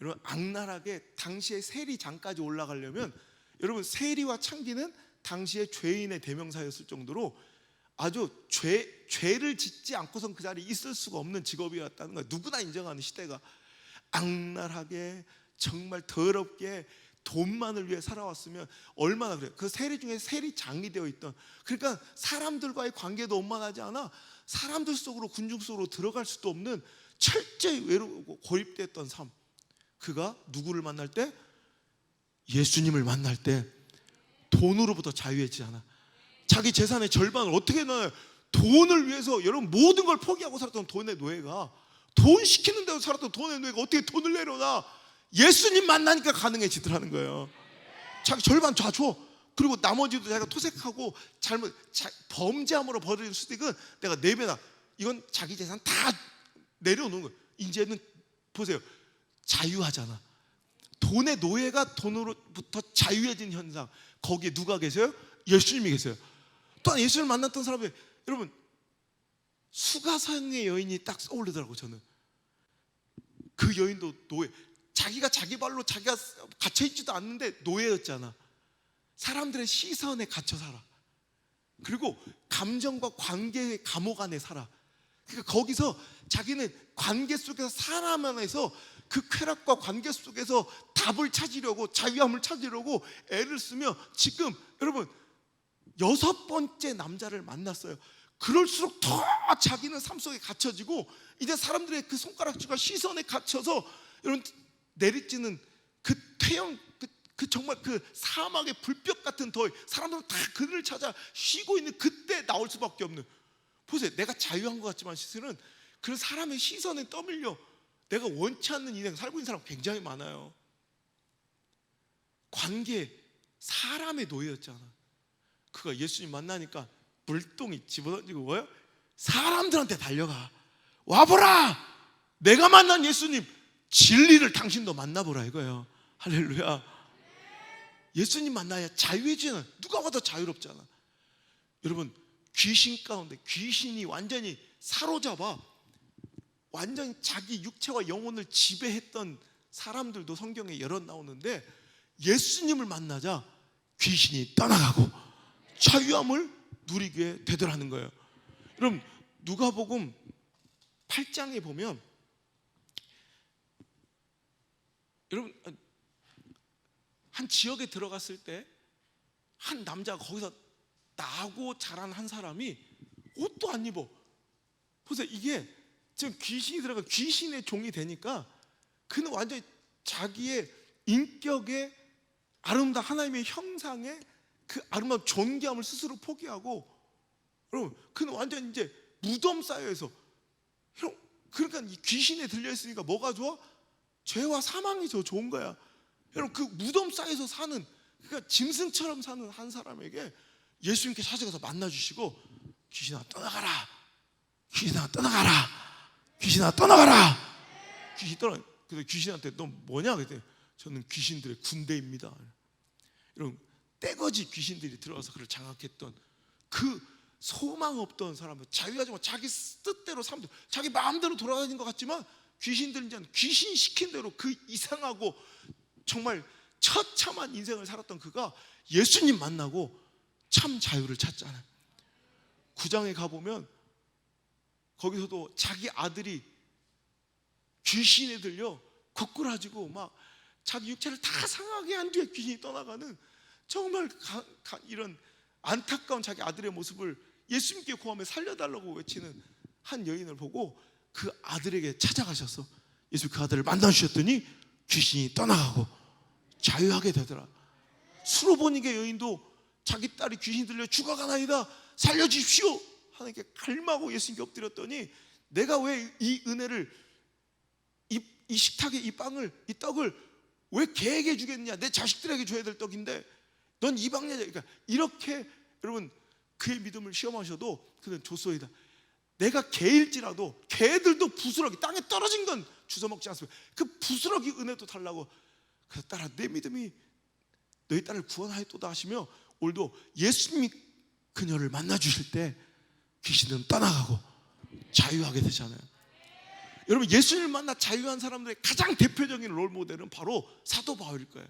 여러분 악랄하게 당시에 세리장까지 올라가려면, 여러분 세리와 창기는 당시에 죄인의 대명사였을 정도로 아주 죄를 짓지 않고선 그 자리에 있을 수가 없는 직업이었다는 거예요. 누구나 인정하는 시대가. 악랄하게 정말 더럽게 돈만을 위해 살아왔으면 얼마나 그래요. 그 세리 중에 세리장이 되어 있던, 그러니까 사람들과의 관계도 원만하지 않아 사람들 속으로, 군중 속으로 들어갈 수도 없는 철저히 외로우고 고립됐던 삶. 그가 누구를 만날 때? 예수님을 만날 때 돈으로부터 자유해지잖아. 자기 재산의 절반을 어떻게 나눠요? 돈을 위해서 여러분 모든 걸 포기하고 살았던 돈의 노예가, 돈 시키는 대로 살았던 돈의 노예가 어떻게 돈을 내려놔? 예수님 만나니까 가능해지더라는 거예요. 자기 절반 다 줘. 그리고 나머지도 자기가 토색하고 범죄함으로 벌어진 수익은 내가 4배나, 이건 자기 재산 다 내려놓는 거예요. 이제는 보세요, 자유하잖아. 돈의 노예가 돈으로부터 자유해진 현상. 거기에 누가 계세요? 예수님이 계세요. 또한 예수님을 만났던 사람이, 여러분 수가성의 여인이 딱 떠오르더라고요. 저는 그 여인도 노예, 자기가 자기 발로 자기가 갇혀있지도 않는데 노예였잖아. 사람들의 시선에 갇혀 살아. 그리고 감정과 관계의 감옥 안에 살아. 그러니까 거기서 자기는 관계 속에서, 사람 안에서 그 쾌락과 관계 속에서 답을 찾으려고, 자유함을 찾으려고 애를 쓰며 지금 여러분 6번째 남자를 만났어요. 그럴수록 더 자기는 삶 속에 갇혀지고, 이제 사람들의 그 손가락질과 시선에 갇혀서 여러분 내리쬐는 그 태양, 그 정말 그 사막의 불볕 같은 더위, 사람들은 다 그를 찾아 쉬고 있는 그때 나올 수밖에 없는. 보세요, 내가 자유한 것 같지만 실은 그 사람의 시선에 떠밀려 내가 원치 않는 인생 살고 있는 사람 굉장히 많아요. 관계, 사람의 노예였잖아. 그가 예수님 만나니까 물동이 집어던지고 뭐예요? 사람들한테 달려가. 와보라, 내가 만난 예수님, 진리를 당신도 만나보라 이거예요. 할렐루야. 예수님 만나야 자유해지는, 누가 봐도 자유롭잖아. 여러분 귀신 가운데 귀신이 완전히 사로잡아 완전히 자기 육체와 영혼을 지배했던 사람들도 성경에 여러 나오는데, 예수님을 만나자 귀신이 떠나가고 자유함을 누리게 되더라는 거예요. 여러분 누가복음 8장에 보면, 여러분 한 지역에 들어갔을 때 한 남자가 거기서 나고 자란 한 사람이 옷도 안 입어. 보세요, 이게 지금 귀신이 들어가 귀신의 종이 되니까 그는 완전히 자기의 인격의 아름다운 하나님의 형상의 그 아름다운 존귀함을 스스로 포기하고, 여러분 그는 완전히 이제 무덤 사이에서, 그러니까 이 귀신에 들려 있으니까 뭐가 좋아? 죄와 사망이 더 좋은 거야. 여러분 그 무덤 사이에서 사는, 그러니까 짐승처럼 사는 한 사람에게 예수님께 찾아가서 만나주시고, 귀신아 떠나가라, 귀신아 떠나가라, 귀신아 떠나가라. 귀신 떠나. 그래서 귀신한테 너 뭐냐 그랬더니 저는 귀신들의 군대입니다. 여러분 떼거지 귀신들이 들어와서 그를 장악했던 그 소망 없던 사람들, 자유하지 마, 자기 뜻대로 사람들, 자기 마음대로 돌아다니는 것 같지만 귀신들은 이제 귀신 시킨 대로 그 이상하고 정말 처참한 인생을 살았던 그가 예수님 만나고 참 자유를 찾잖아요. 9장에 가보면 거기서도 자기 아들이 귀신에 들려 고꾸라지고 막 자기 육체를 다 상하게 한 뒤에 귀신이 떠나가는, 정말 이런 안타까운 자기 아들의 모습을 예수님께 구하며 살려달라고 외치는 한 여인을 보고 그 아들에게 찾아가셔서 예수 그 아들을 만나주셨더니 귀신이 떠나가고 자유하게 되더라. 수로보니게 여인도 자기 딸이 귀신 들려 죽어가나이다 살려주십시오 하나님께 갈망하고 예수님께 엎드렸더니 내가 왜 이 은혜를 이 식탁에 이 빵을 이 떡을 왜 개에게 주겠느냐, 내 자식들에게 줘야 될 떡인데 넌 이방 여자. 그러니까 이렇게 여러분 그의 믿음을 시험하셔도 그는 줬소이다. 내가 개일지라도 개들도 부스러기 땅에 떨어진 건 주워 먹지 않습니다. 그 부스러기 은혜도 달라고. 그래서 딸아 내 믿음이 너희 딸을 구원하였도다 하시며 오늘도 예수님이 그녀를 만나 주실 때 귀신은 떠나가고 자유하게 되잖아요. 여러분 예수님을 만나 자유한 사람들의 가장 대표적인 롤모델은 바로 사도 바울일 거예요.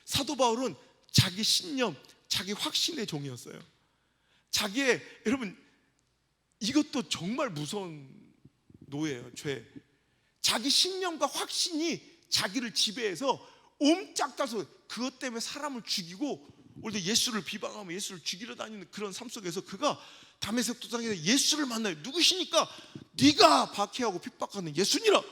사도 바울은 자기 신념, 자기 확신의 종이었어요. 자기의, 여러분 이것도 정말 무서운 노예예요. 죄. 자기 신념과 확신이 자기를 지배해서 옴짝달서 그것 때문에 사람을 죽이고 오늘도 예수를 비방하며 예수를 죽이려 다니는 그런 삶 속에서 그가 다메섹 도상에서 예수를 만나요. 누구시니까? 네가 박해하고 핍박하는 예수니라.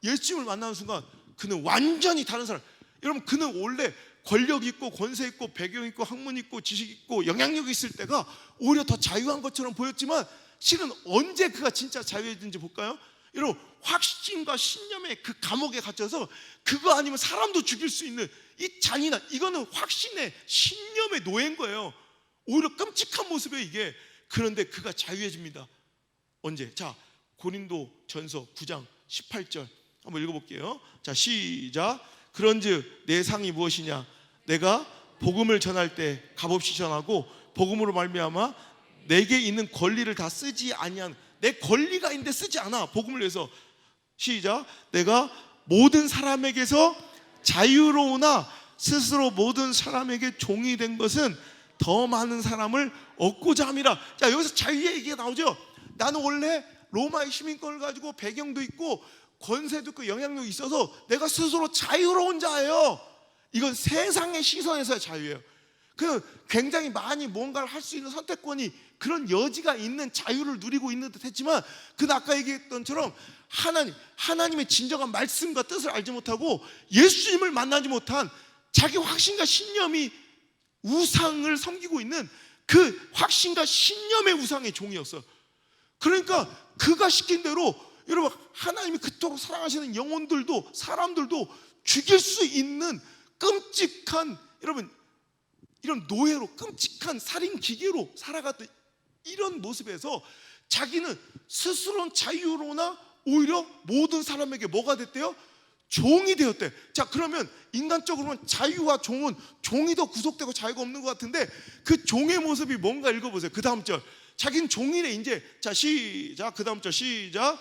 예수님을 만나는 순간 그는 완전히 다른 사람. 여러분 그는 원래 권력 있고 권세 있고 배경 있고 학문 있고 지식 있고 영향력이 있을 때가 오히려 더 자유한 것처럼 보였지만 실은 언제 그가 진짜 자유해진지 볼까요? 여러분 확신과 신념의 그 감옥에 갇혀서 그거 아니면 사람도 죽일 수 있는 이 잔인한, 이거는 확신의 신념의 노예인 거예요. 오히려 끔찍한 모습이에요 이게. 그런데 그가 자유해집니다. 언제? 자, 고린도 전서 9장 18절 한번 읽어볼게요. 자, 시작. 그런즉 내 상이 무엇이냐? 내가 복음을 전할 때 값없이 전하고 복음으로 말미암아 내게 있는 권리를 다 쓰지 아니한, 내 권리가 있는데 쓰지 않아. 복음을 위해서. 시작. 내가 모든 사람에게서 자유로우나 스스로 모든 사람에게 종이 된 것은 더 많은 사람을 얻고자 함이라. 자, 여기서 자유의 얘기가 나오죠. 나는 원래 로마의 시민권을 가지고 배경도 있고 권세도 있고 영향력이 있어서 내가 스스로 자유로운 자예요. 이건 세상의 시선에서의 자유예요. 그 굉장히 많이 뭔가를 할 수 있는 선택권이, 그런 여지가 있는 자유를 누리고 있는 듯 했지만 그는 아까 얘기했던 처럼 하나님의 진정한 말씀과 뜻을 알지 못하고 예수님을 만나지 못한 자기 확신과 신념이 우상을 섬기고 있는 그 확신과 신념의 우상의 종이었어. 그러니까 그가 시킨 대로 여러분 하나님이 그토록 사랑하시는 영혼들도 사람들도 죽일 수 있는 끔찍한, 여러분 이런 노예로 끔찍한 살인 기계로 살아갔던 이런 모습에서 자기는 스스로는 자유로나 오히려 모든 사람에게 뭐가 됐대요? 종이 되었대. 자, 그러면 인간적으로는 자유와 종은 종이 더 구속되고 자유가 없는 것 같은데 그 종의 모습이 뭔가 읽어보세요. 그 다음 절. 자기는 종이래 이제. 자, 시작. 그 다음 절 시작.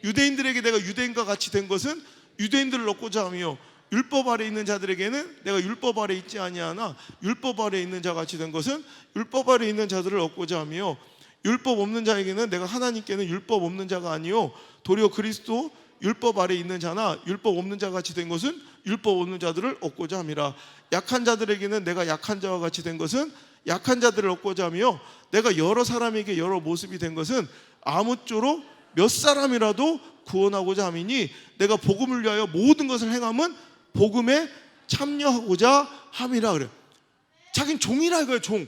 유대인들에게 내가 유대인과 같이 된 것은 유대인들을 얻고자 하며 율법 아래 있는 자들에게는 내가 율법 아래 있지 아니하나 율법 아래 있는 자 같이 된 것은 율법 아래 있는 자들을 얻고자 하며 율법 없는 자에게는 내가 하나님께는 율법 없는 자가 아니요 도리어 그리스도 율법 아래 있는 자나 율법 없는 자 같이 된 것은 율법 없는 자들을 얻고자 함이라. 약한 자들에게는 내가 약한 자와 같이 된 것은 약한 자들을 얻고자 하며 내가 여러 사람에게 여러 모습이 된 것은 아무쪼록 몇 사람이라도 구원하고자 함이니 내가 복음을 위하여 모든 것을 행함은 복음에 참여하고자 함이라. 그래. 자긴 종이라 이거예요. 종.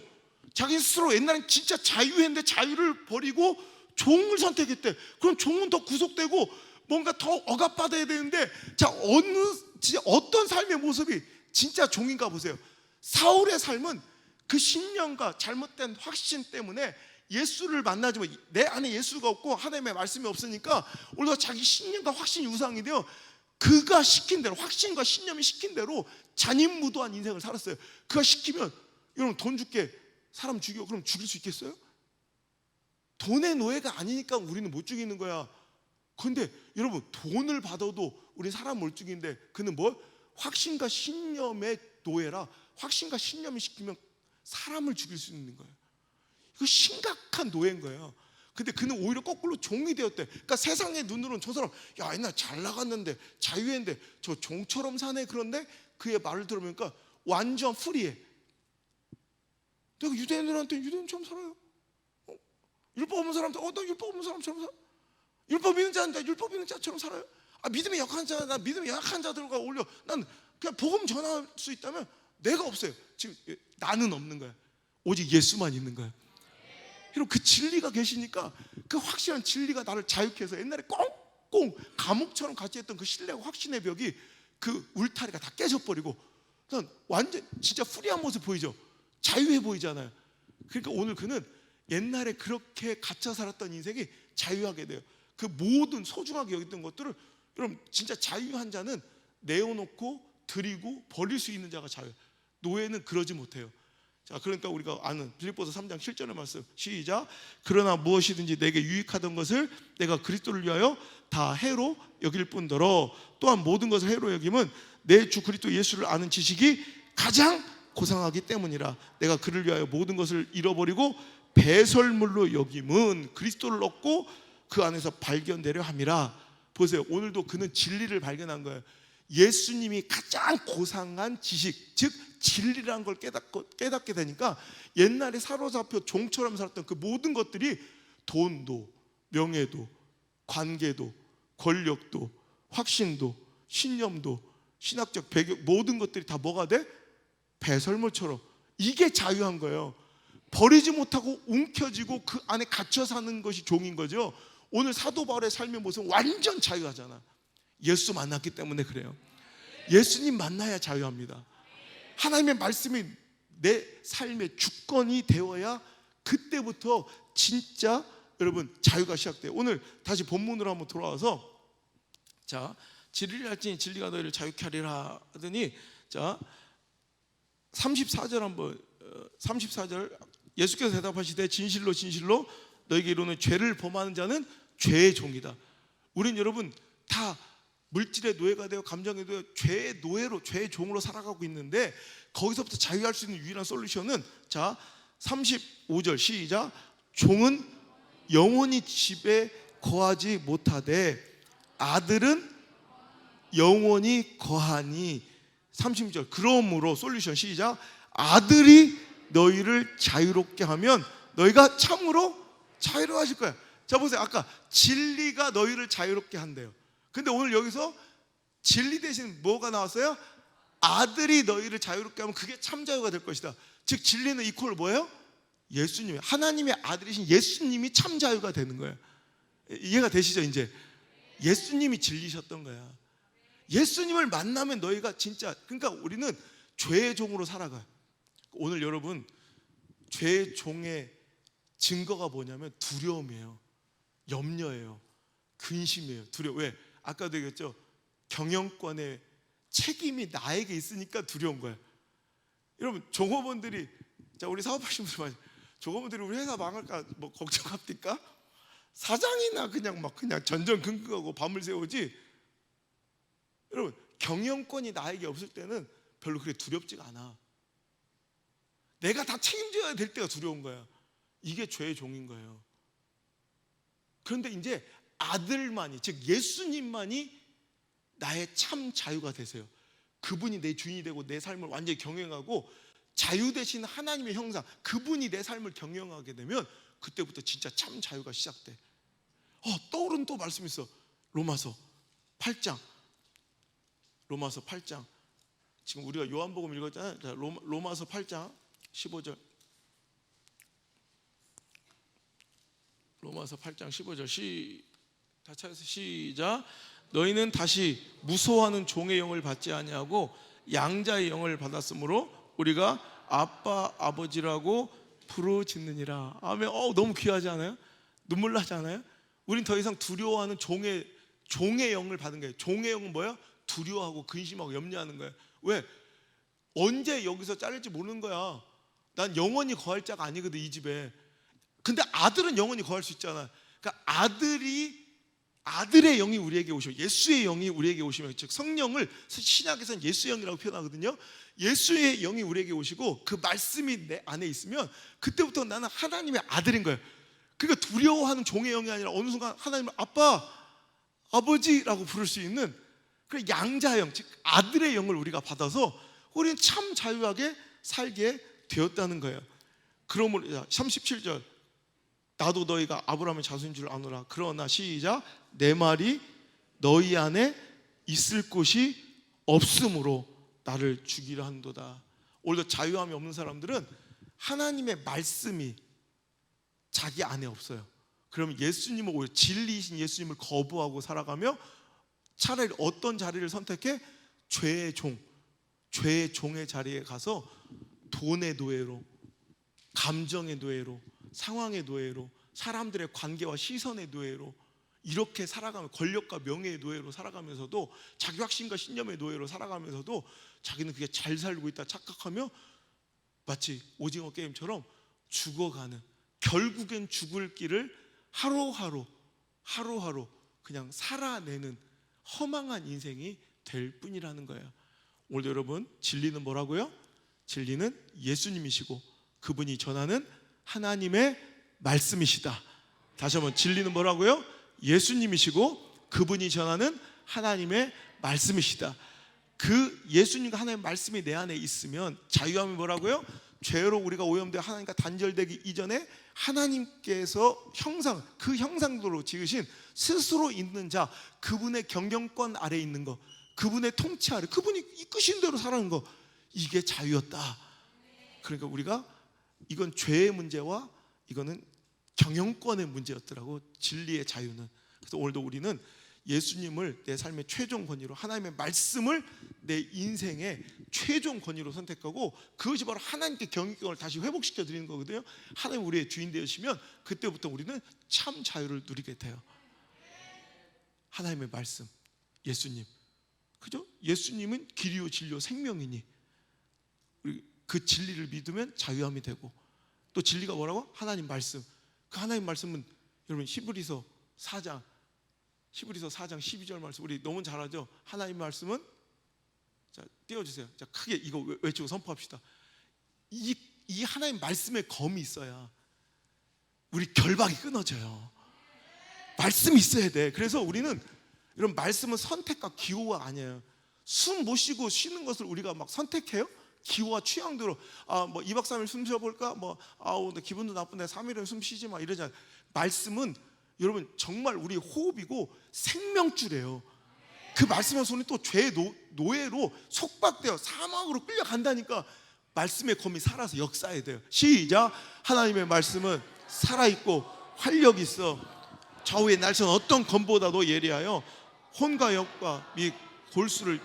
자기 스스로 옛날엔 진짜 자유했는데 자유를 버리고 종을 선택했대. 그럼 종은 더 구속되고 뭔가 더 억압받아야 되는데, 자, 진짜 어떤 삶의 모습이 진짜 종인가 보세요. 사울의 삶은 그 신념과 잘못된 확신 때문에 예수를 만나지만 내 안에 예수가 없고 하나님의 말씀이 없으니까 오히려 자기 신념과 확신이 우상이 되어 그가 시킨 대로, 확신과 신념이 시킨 대로 잔인무도한 인생을 살았어요. 그가 시키면 여러분 돈 줄게, 사람 죽여. 그럼 죽일 수 있겠어요? 돈의 노예가 아니니까 우리는 못 죽이는 거야. 그런데 여러분 돈을 받아도 우리 사람 못 죽이는데 그는 뭐? 확신과 신념의 노예라. 확신과 신념이 시키면 사람을 죽일 수 있는 거예요. 이거 심각한 노예인 거예요. 근데 그는 오히려 거꾸로 종이 되었대. 그러니까 세상의 눈으로는 저 사람 야 옛날 잘 나갔는데 자유했는데 저 종처럼 사네. 그런데 그의 말을 들어보니까 완전 프리해. 내가 유대인들한테 유대인처럼 살아요. 율법 없는 사람한테 나 율법 없는 사람처럼 살아. 율법 있는 자한테 율법 있는 자처럼 살아요. 믿음이 약한 자, 나 믿음이 약한 자들과 어울려. 난 그냥 복음 전할 수 있다면 내가 없어요. 지금 나는 없는 거야. 오직 예수만 있는 거예요. 여러분, 그 진리가 계시니까 그 확실한 진리가 나를 자유케 해서 옛날에 꽁꽁 감옥처럼 같이 했던 그 신뢰와 확신의 벽이, 그 울타리가 다 깨져버리고 완전 진짜 프리한 모습 보이죠? 자유해 보이잖아요. 그러니까 오늘 그는 옛날에 그렇게 갇혀 살았던 인생이 자유하게 돼요. 그 모든 소중하게 여겼던 것들을, 여러분, 진짜 자유한 자는 내어놓고 드리고 버릴 수 있는 자가 자유. 노예는 그러지 못해요. 자, 그러니까 우리가 아는 빌립보서 3장 7절의 말씀, 시작. 그러나 무엇이든지 내게 유익하던 것을 내가 그리스도를 위하여 다 해로 여길 뿐더러 또한 모든 것을 해로 여김은 내 주 그리스도 예수를 아는 지식이 가장 고상하기 때문이라. 내가 그를 위하여 모든 것을 잃어버리고 배설물로 여김은 그리스도를 얻고 그 안에서 발견되려 함이라. 보세요, 오늘도 그는 진리를 발견한 거예요. 예수님이 가장 고상한 지식, 즉 진리라는 걸 깨닫게 되니까 옛날에 사로잡혀 종처럼 살았던 그 모든 것들이, 돈도 명예도 관계도 권력도 확신도 신념도 신학적 배경, 모든 것들이 다 뭐가 돼? 배설물처럼. 이게 자유한 거예요. 버리지 못하고 움켜쥐고 그 안에 갇혀 사는 것이 종인 거죠. 오늘 사도 바울의 삶의 모습은 완전 자유하잖아. 예수 만났기 때문에 그래요. 예수님 만나야 자유합니다. 하나님의 말씀이 내 삶의 주권이 되어야 그때부터 진짜 여러분 자유가 시작돼요. 오늘 다시 본문으로 한번 돌아와서, 자, 진리를 알지니 진리가 너희를 자유케 하리라 하더니, 자 34절 한번, 34절, 예수께서 대답하시되 진실로 진실로 너희에게 이르노니 죄를 범하는 자는 죄의 종이다. 우린 여러분 다 물질의 노예가 되어 감정의 노예, 죄의 노예로, 죄의 종으로 살아가고 있는데, 거기서부터 자유할 수 있는 유일한 솔루션은, 자 35절 시작. 종은 영원히 집에 거하지 못하되 아들은 영원히 거하니. 36절 그러므로 솔루션 시작. 아들이 너희를 자유롭게 하면 너희가 참으로 자유로워하실 거야. 자 보세요, 아까 진리가 너희를 자유롭게 한대요. 근데 오늘 여기서 진리 대신 뭐가 나왔어요? 아들이 너희를 자유롭게 하면 그게 참 자유가 될 것이다. 즉 진리는 이퀄 뭐예요? 예수님, 하나님의 아들이신 예수님이 참 자유가 되는 거예요. 이해가 되시죠? 이제 예수님이 진리셨던 거야. 예수님을 만나면 너희가 진짜, 그러니까 우리는 죄의 종으로 살아가요. 오늘 여러분 죄의 종의 증거가 뭐냐면 두려움이에요. 염려예요. 근심이에요. 두려워. 왜? 아까도 얘기했죠. 경영권의 책임이 나에게 있으니까 두려운 거예요. 여러분 종업원들이, 자 우리 사업하시는 분들 많이, 종업원들이 우리 회사 망할까 뭐 걱정합니까? 사장이나 그냥 막 그냥 전전긍긍하고 밤을 새우지. 여러분 경영권이 나에게 없을 때는 별로 그렇게 두렵지가 않아. 내가 다 책임져야 될 때가 두려운 거야. 이게 죄의 종인 거예요. 그런데 이제 아들만이, 즉 예수님만이 나의 참 자유가 되세요. 그분이 내 주인이 되고 내 삶을 완전히 경영하고 자유 되신 하나님의 형상, 그분이 내 삶을 경영하게 되면 그때부터 진짜 참 자유가 시작돼. 떠오른 또 말씀 있어. 로마서 8장. 로마서 8장. 지금 우리가 요한복음 읽었잖아요. 자, 로마서 8장 15절. 로마서 8장 15절 다 찾아서 시작. 너희는 다시 무소하는 종의 영을 받지 아니하고 양자의 영을 받았으므로 우리가 아빠 아버지라고 부르짖느니라. 아멘. 너무 귀하지 않아요? 눈물 나지 않아요? 우린 더 이상 두려워하는 종의 영을 받은 거예요. 종의 영은 뭐야? 두려워하고 근심하고 염려하는 거예요. 왜? 언제 여기서 잘릴지 모르는 거야. 난 영원히 거할 자가 아니거든 이 집에. 근데 아들은 영원히 거할 수 있잖아. 그러니까 아들의 영이 우리에게 오시면, 예수의 영이 우리에게 오시면, 즉 성령을 신약에서는 예수의 영이라고 표현하거든요. 예수의 영이 우리에게 오시고 그 말씀이 내 안에 있으면 그때부터 나는 하나님의 아들인 거예요. 그러니까 두려워하는 종의 영이 아니라 어느 순간 하나님을 아빠, 아버지라고 부를 수 있는 그 양자의 영, 즉 아들의 영을 우리가 받아서 우리는 참 자유하게 살게 되었다는 거예요. 그러므로 37절 나도 너희가 아브라함의 자손인 줄 아노라. 그러나 시작. 내 말이 너희 안에 있을 곳이 없으므로 나를 죽이려 한도다. 오히려 자유함이 없는 사람들은 하나님의 말씀이 자기 안에 없어요. 그러면 예수님을 오히려 진리이신 예수님을 거부하고 살아가며 차라리 어떤 자리를 선택해? 죄의 종의 자리에 가서 돈의 노예로, 감정의 노예로, 상황의 노예로, 사람들의 관계와 시선의 노예로 이렇게 살아가면, 권력과 명예의 노예로 살아가면서도, 자기 확신과 신념의 노예로 살아가면서도 자기는 그게 잘 살고 있다 착각하며 마치 오징어 게임처럼 죽어가는, 결국엔 죽을 길을 하루하루 그냥 살아내는 허망한 인생이 될 뿐이라는 거예요. 오늘 여러분, 진리는 뭐라고요? 진리는 예수님이시고 그분이 전하는 하나님의 말씀이시다. 다시 한번, 진리는 뭐라고요? 예수님이시고 그분이 전하는 하나님의 말씀이시다. 그 예수님과 하나님의 말씀이 내 안에 있으면 자유함이 뭐라고요? 죄로 우리가 오염되어 하나님과 단절되기 이전에 하나님께서 그 형상대로 지으신 스스로 있는 자, 그분의 경영권 아래 있는 거, 그분의 통치 아래, 그분이 이끄신 대로 살아가는 거, 이게 자유였다. 그러니까 우리가, 이건 죄의 문제와 이거는 경영권의 문제였더라고, 진리의 자유는. 그래서 오늘도 우리는 예수님을 내 삶의 최종 권위로, 하나님의 말씀을 내 인생의 최종 권위로 선택하고, 그것이 바로 하나님께 경영권을 다시 회복시켜 드리는 거거든요. 하나님 우리의 주인 되시면 그때부터 우리는 참 자유를 누리게 돼요. 하나님의 말씀, 예수님, 그죠? 예수님은 길이요 진리요 생명이니 그 진리를 믿으면 자유함이 되고, 또 진리가 뭐라고? 하나님 말씀. 그 하나님 말씀은 여러분 히브리서 4장 12절 말씀 우리 너무 잘 알죠? 하나님 말씀은, 자 띄워주세요. 자 크게 이거 외치고 선포합시다. 이 하나님 말씀의 검이 있어야 우리 결박이 끊어져요. 말씀이 있어야 돼. 그래서 우리는 이런 말씀은 선택과 기호가 아니에요. 숨 못 쉬고 쉬는 것을 우리가 막 선택해요? 기호와 취향대로, 뭐 2박 3일 숨 쉬어볼까? 나 기분도 나쁜데 3일은 숨 쉬지 마 이러잖아요. 말씀은 여러분 정말 우리 호흡이고 생명줄이에요. 그 말씀의 손이 또 죄의 노예로 속박되어 사망으로 끌려간다니까. 말씀의 검이 살아서 역사해야 돼요. 시작. 하나님의 말씀은 살아있고 활력이 있어 좌우의 날선 어떤 검보다도 예리하여 혼과 역과 및 골수를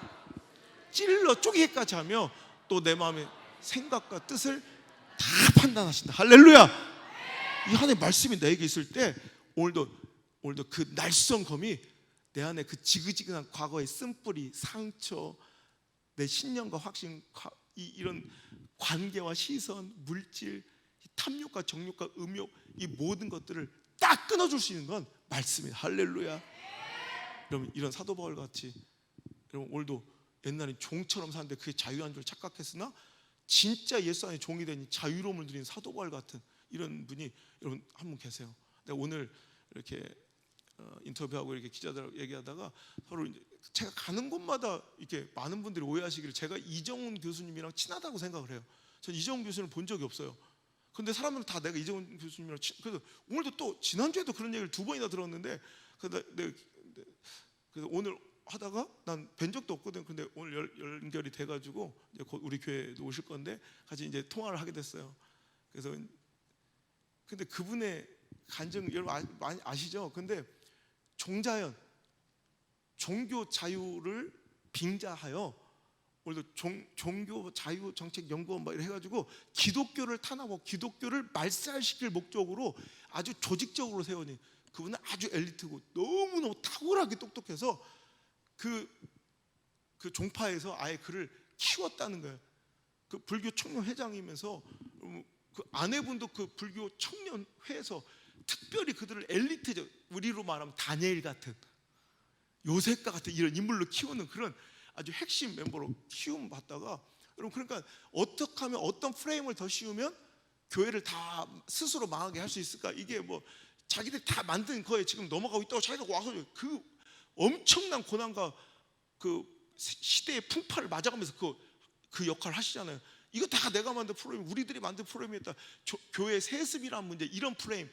찔러 쪼개기까지 하며 또 내 마음의 생각과 뜻을 다 판단하신다. 할렐루야. 이 하나님의 말씀이 내게 있을 때 오늘도 그 날선 검이 내 안에 그 지긋지긋한 과거의 쓴뿌리, 상처, 내 신념과 확신, 이런 관계와 시선, 물질, 탐욕과 정욕과 음욕, 이 모든 것들을 딱 끊어줄 수 있는 건 말씀이에요. 할렐루야. 여러분, 이런 사도 바울 같이, 여러분 오늘도 옛날엔 종처럼 사는데 그게 자유한 줄 착각했으나 진짜 예수 안에 종이 되니 자유로움을 누리는 사도 바울 같은 이런 분이 여러분 한 분 계세요. 내가 오늘 이렇게 인터뷰하고 이렇게 기자들하고 얘기하다가 서로 이제 제가 가는 곳마다 이렇게 많은 분들이 오해하시기를 제가 이정훈 교수님이랑 친하다고 생각을 해요. 전 이정훈 교수님을 본 적이 없어요. 근데 사람들은 다 내가 이정훈 교수님이랑 그래서 오늘도 또 지난주에도 그런 얘기를 2번이나 들었는데 그래서 오늘 하다가 난 뵌 적도 없거든. 근데 오늘 연결이 돼가지고 이제 곧 우리 교회도 오실 건데 같이 이제 통화를 하게 됐어요. 그래서 근데 그분의 간증 여러분 많이 아시죠? 근데 종자연 종교 자유를 빙자하여 오늘도 종교 자유 정책 연구원 막 해가지고 기독교를 탄압하고 기독교를 말살시킬 목적으로 아주 조직적으로 세우니 그분은 아주 엘리트고 너무너무 탁월하게 똑똑해서 그 종파에서 아예 그를 키웠다는 거예요. 그 불교 청년 회장이면서 그 아내분도 그 불교 청년회에서 특별히 그들을 엘리트죠. 우리로 말하면 다니엘 같은 요셉과 같은 이런 인물로 키우는 그런 아주 핵심 멤버로 키움 받다가 여러분 그러니까 어떻게 하면 어떤 프레임을 더 씌우면 교회를 다 스스로 망하게 할 수 있을까? 이게 뭐 자기들이 다 만든 거에 지금 넘어가고 있다고 자기가 와서 그 엄청난 고난과 그 시대의 풍파를 맞아가면서 그 역할을 하시잖아요. 이거 다 내가 만든 프레임, 우리들이 만든 프레임이었다. 교회 세습이라는 문제, 이런 프레임,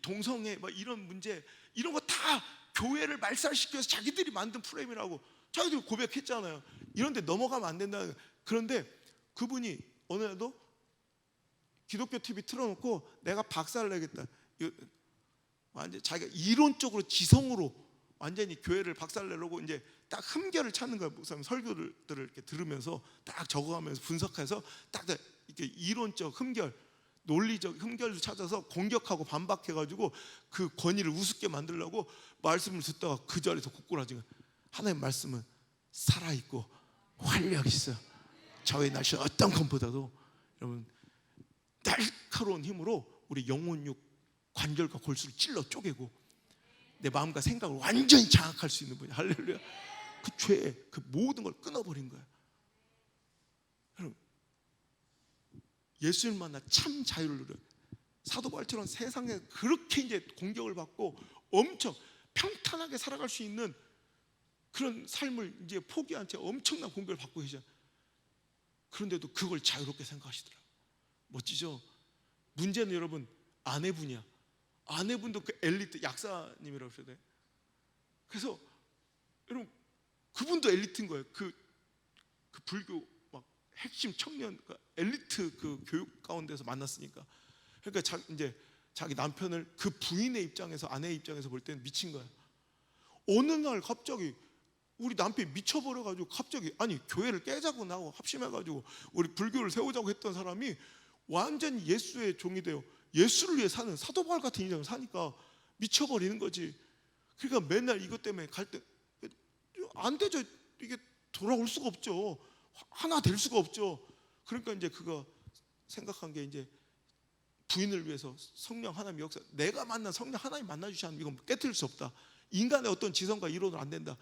동성애 막 이런 문제, 이런 거 다 교회를 말살시켜서 자기들이 만든 프레임이라고 자기들이 고백했잖아요. 이런데 넘어가면 안 된다는. 그런데 그분이 어느 날도 기독교 TV 틀어놓고 내가 박살 내겠다. 완전 자기가 이론적으로 지성으로 완전히 교회를 박살 내려고 이제 딱 흠결을 찾는 거야. 목사님 설교들을 이렇게 들으면서 딱 적어가면서 분석해서 딱 이렇게 이론적 흠결, 논리적 흠결을 찾아서 공격하고 반박해가지고 그 권위를 우습게 만들려고 말씀을 듣다가 그 자리에서 고꾸라진 거야. 하나님 말씀은 살아있고 활력이 있어. 저의 날씨 어떤 것보다도 여러분 날카로운 힘으로 우리 영혼육 관절과 골수를 찔러 쪼개고 내 마음과 생각을 완전히 장악할 수 있는 분이야. 할렐루야. 그 죄, 그 모든 걸 끊어버린 거야. 여러분, 예수님 만나 참 자유를 누려요. 사도 바울처럼 세상에 그렇게 이제 공격을 받고 엄청 평탄하게 살아갈 수 있는 그런 삶을 이제 포기한 채 엄청난 공격을 받고 계시잖아요. 그런데도 그걸 자유롭게 생각하시더라고요. 멋지죠? 문제는 여러분 아내분이야. 아내분도 그 엘리트 약사님이라고 하셔야 돼. 그래서 여러분 그분도 엘리트인 거예요. 그 불교 막 핵심 청년 엘리트 그 교육 가운데서 만났으니까. 그러니까 이제 자기 남편을 그 부인의 입장에서 아내의 입장에서 볼 때는 미친 거야. 어느 날 갑자기 우리 남편이 미쳐버려가지고 갑자기 아니 교회를 깨자고 나하고 합심해가지고 우리 불교를 세우자고 했던 사람이 완전히 예수의 종이 되어 예수를 위해 사는 사도 바울 같은 인생을 사니까 미쳐버리는 거지. 그러니까 맨날 이것 때문에 갈 때 안 되죠. 이게 돌아올 수가 없죠. 하나 될 수가 없죠. 그러니까 이제 그가 생각한 게 이제 부인을 위해서 성령 하나님 역사, 내가 만난 성령 하나님 만나주시 않으면 이건 깨트릴 수 없다. 인간의 어떤 지성과 이론은 안 된다.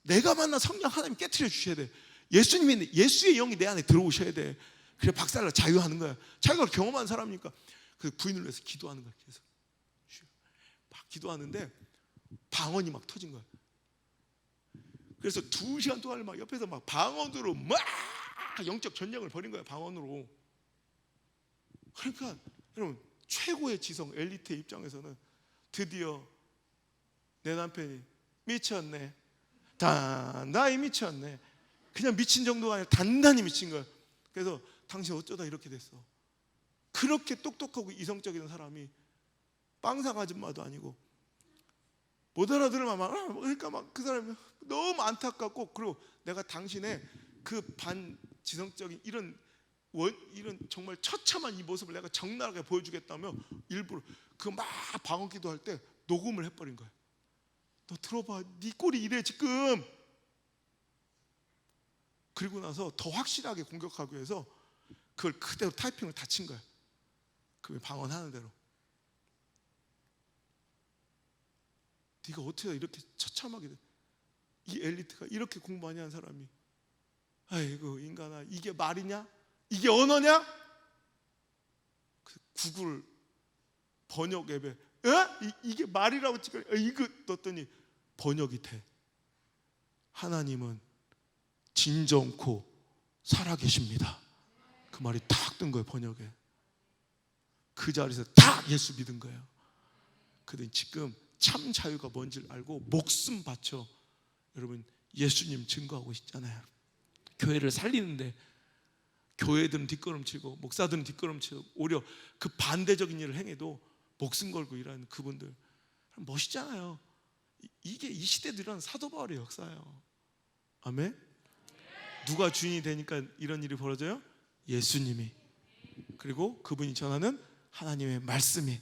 내가 만난 성령 하나님 깨트려 주셔야 돼. 예수님이 예수의 영이 내 안에 들어오셔야 돼. 그래 박살나 자유하는 거야. 자기가 경험한 사람이니까 그 부인을 위해서 기도하는 거야. 계속 막 기도하는데 방언이 막 터진 거야. 그래서 2시간 동안 막 옆에서 막 방언으로 막 영적 전쟁을 벌인 거야. 방언으로. 그러니까 여러분 최고의 지성 엘리트의 입장에서는 드디어 내 남편이 미쳤네. 단단히 미쳤네. 그냥 미친 정도가 아니라 단단히 미친 거야. 그래서 당신 어쩌다 이렇게 됐어. 그렇게 똑똑하고 이성적인 사람이 빵상 아줌마도 아니고 못 알아들으면 막 그러니까 막 그 사람이 너무 안타깝고 그리고 내가 당신의 그 반지성적인 이런 정말 처참한 이 모습을 내가 적나라하게 보여주겠다며 일부러 그 막 방언 기도할 때 녹음을 해버린 거야. 너 들어봐, 네 꼴이 이래 지금. 그리고 나서 더 확실하게 공격하기 위해서 그걸 그대로 타이핑을 다 친 거야. 그 방언하는 대로. 네가 어떻게 이렇게 처참하게 돼? 이 엘리트가 이렇게 공부 많이 한 사람이 아이고 인간아 이게 말이냐? 이게 언어냐? 그 구글 번역 앱에 이게 말이라고 찍어 이거 넣었더니 번역이 돼. 하나님은 진정코 살아계십니다. 그 말이 탁 뜬 거예요. 번역에. 그 자리에서 딱 예수 믿은 거예요. 그들은 지금 참 자유가 뭔지를 알고 목숨 바쳐 여러분 예수님 증거하고 있잖아요. 교회를 살리는데 교회들은 뒷걸음치고 목사들은 뒷걸음치고 오히려 그 반대적인 일을 행해도 목숨 걸고 일하는 그분들 멋있잖아요. 이게 이 시대에 일어난 사도 바울의 역사예요. 아멘. 누가 주인이 되니까 이런 일이 벌어져요? 예수님이. 그리고 그분이 전하는 하나님의 말씀이.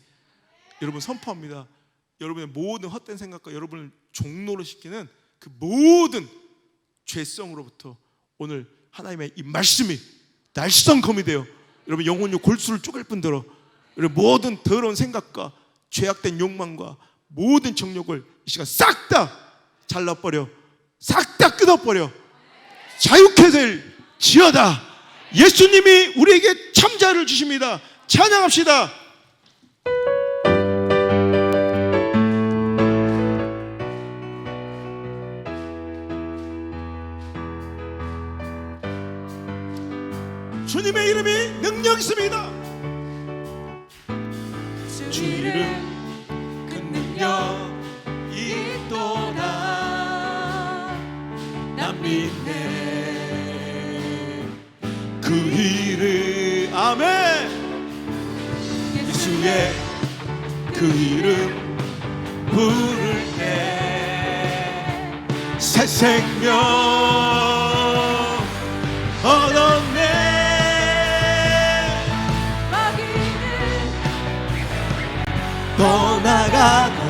여러분 선포합니다. 여러분의 모든 헛된 생각과 여러분을 종로로 시키는 그 모든 죄성으로부터 오늘 하나님의 이 말씀이 날쌘 검이 되어 여러분 영혼의 골수를 쪼갤 뿐더러 여러분 모든 더러운 생각과 죄악된 욕망과 모든 정욕을 이 시간 싹 다 잘라버려, 싹 다 끊어버려 자유케 될 지어다. 예수님이 우리에게 참자를 주십니다. 찬양합시다. 주님의 이름이 능력 있습니다. 주 이름 그 능력 있도다. 난 믿네 그 이름. 아멘. 주의 그 이름 부를 때 새 생명 얻었네. 마귀는 떠나가고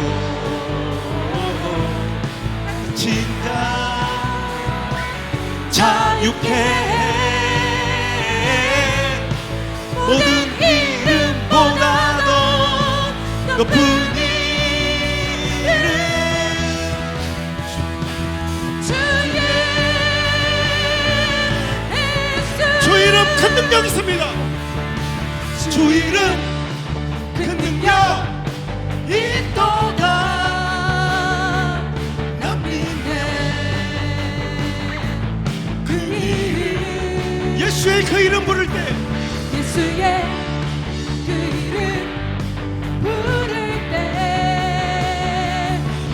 진다 자유케 모든 이름보다도 높은 이름 주 이름 큰 능력 있습니다. 주 이름 큰 능력 있도다. 남미네 그 이름 예수의 그 이름 부를 때 예수의 그 이름 부를 때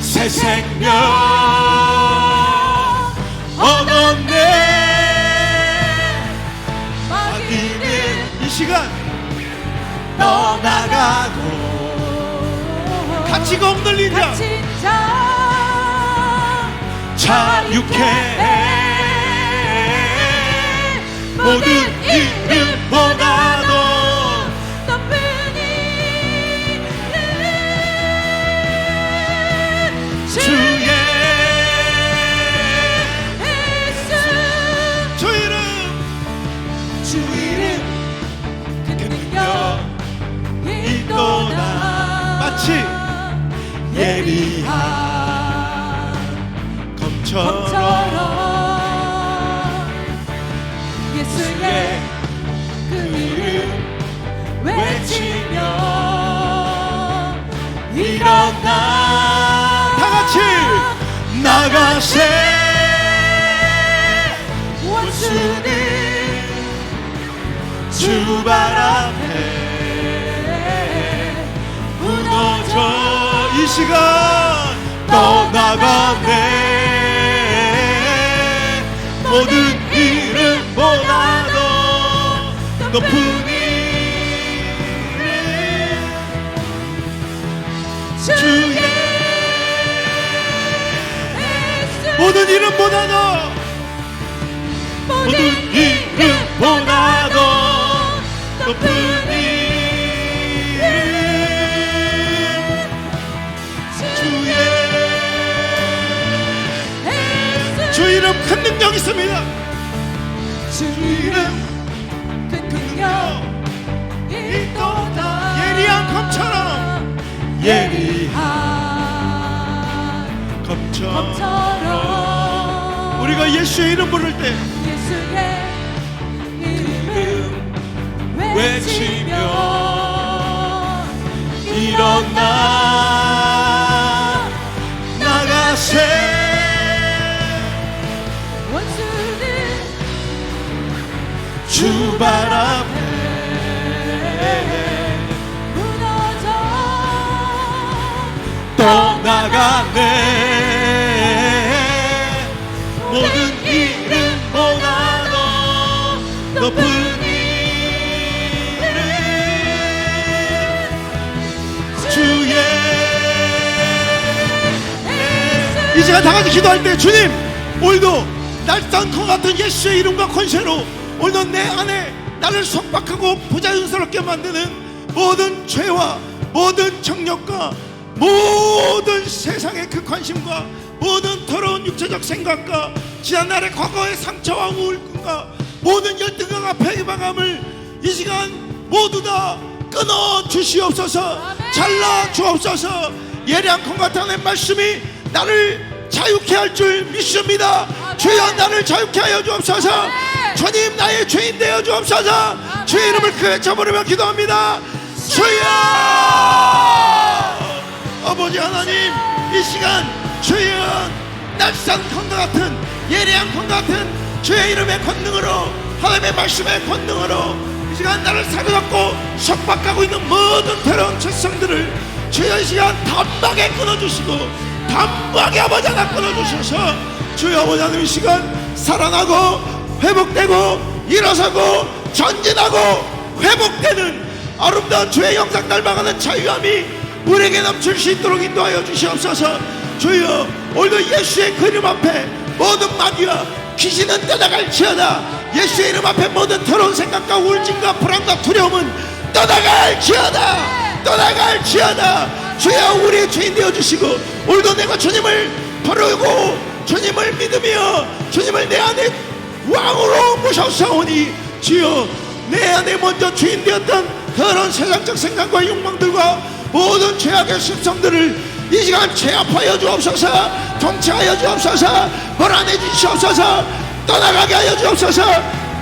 새 생명 얻었네. 마귀는 이 시간 떠나가고 가치가 없는 자 갇힌 자 자유케 모든 이름보다도 높은 이름 주의 예수 주 이름 주 이름 그 능력 있도다. 마치 예리한 검처럼 예수의 그 이름 외치며 일어나 다같이 나가세. 원수는 주 발 앞에 무너져 이 시간 떠나가네. 모든 이름보다도 높은 이름 주의 모든 이름보다도 모든 이름보다도 높은 이름 주 이름 큰 능력 있습니다. 주 이름 그 능력 있도다. 예리한 검처럼 예리한 검처럼 우리가 예수의 이름 부를 때 예수의 이름 외치며 일어나 나가세. 원수는 주 발 앞에 무너져 떠나가네. 모든 이름보다도 높은 이름 주의 이 시간 다 같이 기도할 때 주님 오늘도 날산과 같은 예수의 이름과 권세로 오늘도 내 안에 나를 속박하고 부자연스럽게 만드는 모든 죄와 모든 정욕과 모든 세상의 그 관심과 모든 더러운 육체적 생각과 지난날의 과거의 상처와 우울감과 모든 열등감과 패배감을 이 시간 모두 다 끊어 주시옵소서. 잘라 주옵소서. 예리한 콩 같은 말씀이 나를 자유케 할 줄 믿습니다. 주여 나를 자유케 하여 주옵소서. 주님 나의 죄인 되어 주옵소서. 주의 이름을 크게 외쳐부르며 기도합니다. 주여 아버지 하나님 이 시간 주여 날산 콩과 같은 예리한 콩 같은 주의 이름의 권능으로 하나님의 말씀의 권능으로 이 시간 나를 사로잡고 속박하고 있는 모든 더러운 죄성들을 주여 이 시간 단박에 끊어주시고 단박에 아버지 하나 끊어주셔서 주여 아버지 하나님 이 시간 살아나고 회복되고 일어서고 전진하고 회복되는 아름다운 주의 영상 닮아가는 자유함이 우리에게 넘칠 수 있도록 인도하여 주시옵소서. 주여, 오늘도 예수의 그 이름 앞에 모든 마귀와 귀신은 떠나갈지어다. 예수의 이름 앞에 모든 더러운 생각과 우울증과 불안과 두려움은 떠나갈지어다. 떠나갈지어다. 주여, 우리의 주인 되어주시고 오늘도 내가 주님을 부르고 주님을 믿으며 주님을 내 안에 왕으로 모셔사오니 주여, 내 안에 먼저 주인 되었던 그런 세상적 생각과 욕망들과 모든 죄악의 습성들을 이 시간 제압하여 주옵소서. 통치하여 주옵소서. 벌안해 주시옵소서. 떠나가게 하여 주옵소서.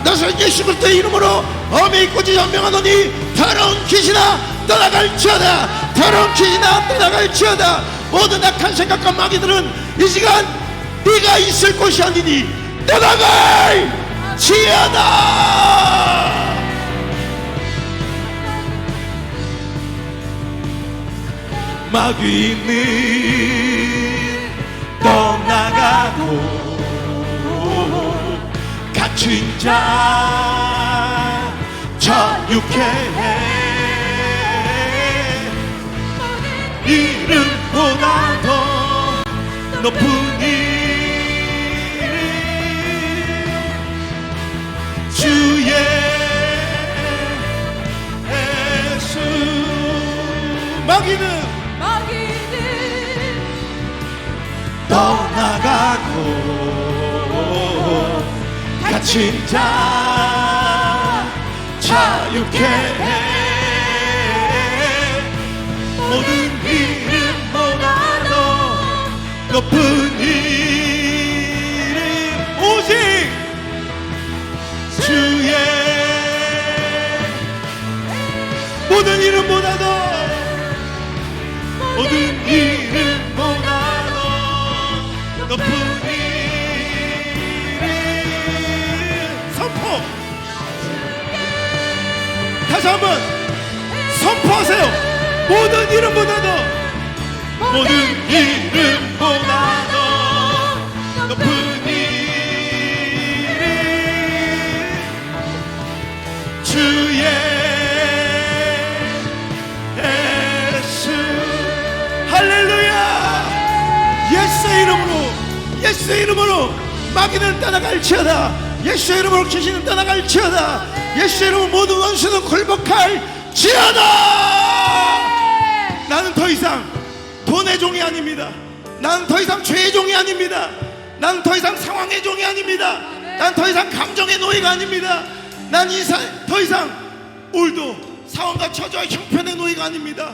나서 예수 그리스도의 이름으로 엄히 꾸짖어 명하노니 더러운 귀신아 떠나갈지어다. 더러운 귀신아 떠나갈지어다. 모든 악한 생각과 마귀들은 이 시간 네가 있을 곳이 아니니 떠나갈지어다. 마귀는 떠나가고 갇힌 자 자유케 해. 이름보다 더 높은 이름 주의 예수. 마귀는 떠나가고 갇힌 자 자유케 해. 모든 이름보다도 높은 이름 오직 주의 모든 이름보다도 모든 이름보다도 높은 이름 선포. 다시 한번 선포하세요. 모든 이름보다도 모든 이름보다도 높은 이름 주의 예수. 할렐루야. 예수의 이름으로 예수의 이름으로 마귀는 떠나갈지어다. 예수의 이름으로 귀신은 떠나갈지어다. 예수의 이름으로 모든 원수는 굴복할지어다. 나는 더 이상 돈의 종이 아닙니다. 나는 더 이상 죄의 종이 아닙니다. 나는 더 이상 상황의 종이 아닙니다. 나는 더 이상 감정의 노예가 아닙니다. 난 더 이상 오늘도 상황과 처져와 형편의 노예가 아닙니다.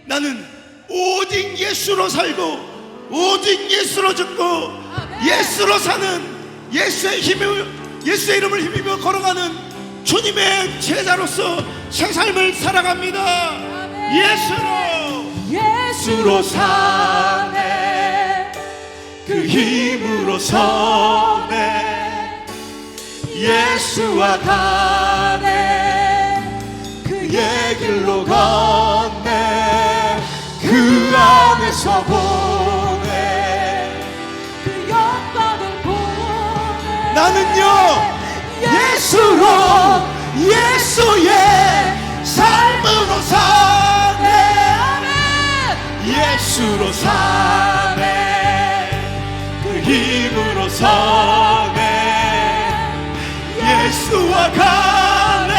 나는 오직 예수로 살고 오직 예수로 죽고 예수로 사는 예수의 이름을 힘입어 걸어가는 주님의 제자로서 새 삶을 살아갑니다. 예수로 사네. 그 힘으로 서네. 예수와 가네. 그의 길로 걷네. 그 안에서 보네. 그 영광을 보네. 나는요 예수로 예수의 삶으로 사네. 예수로 사네. 그 힘으로 서네. 예수와 가네.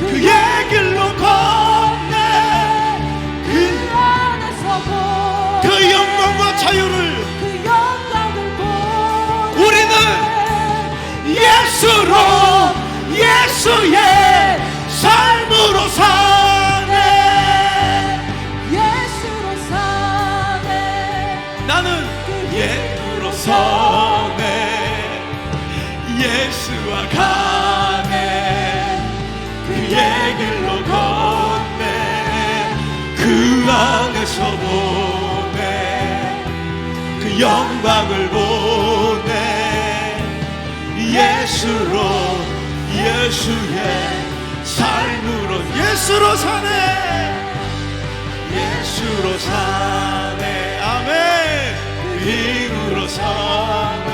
그의 길로 걷네. 그 안에서 보네. 그 영광과 자유를 그 영광을 보네. 우리는 예수로 예수의 삶으로 사네. 예수로 사네. 나는 예수로 서네. 예수와 가네. 그의 길로 걷네. 그 안에서 보네. 그 영광을 보네. 예수로 예수의 삶으로 예수로 사네. 예수로 사네. 아멘. 그 힘으로 사네.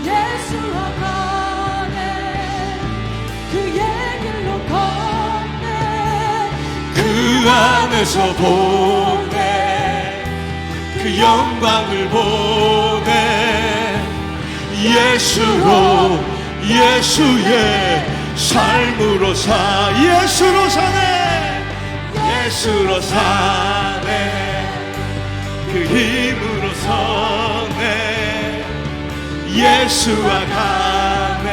예수와 가네. 그의 길로 안에서 보내 그 영광을 보내 예수로 예수의 삶으로 예수로 사네 예수로 사네 그 힘으로 서네 예수와 가네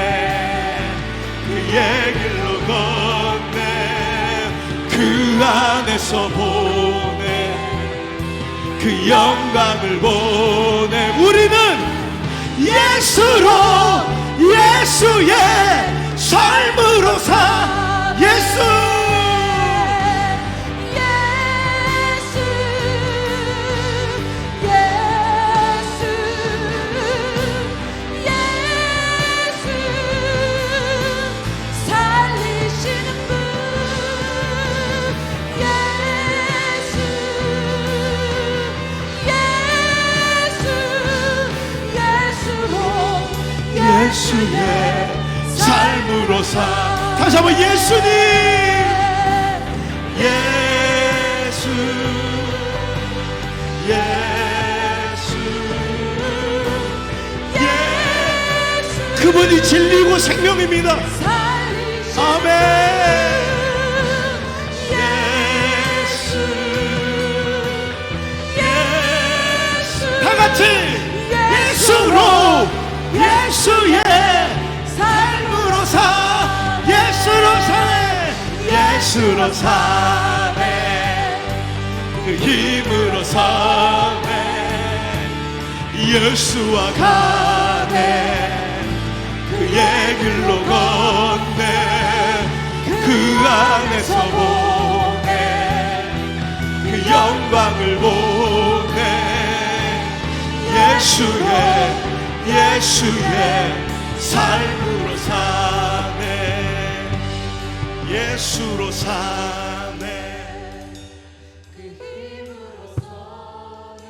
그의 길로 걷네 그 안에서 보내 그 영광을 보내 우리는 예수로 예수의 삶으로 사 예수 예수의 삶으로 사 다시 한번 예수님 예수 예수 예수 그분이 진리고 생명입니다 아멘 예수 예수 다같이 예수로 예수의 삶으로 사 예수로 사네 예수로 사네 그 힘으로 사네 예수와 가네 그의 길로 걷네 그 안에서 보네 그 영광을 보네 예수의 삶으로 사네 예수로 사네 그 힘으로 서네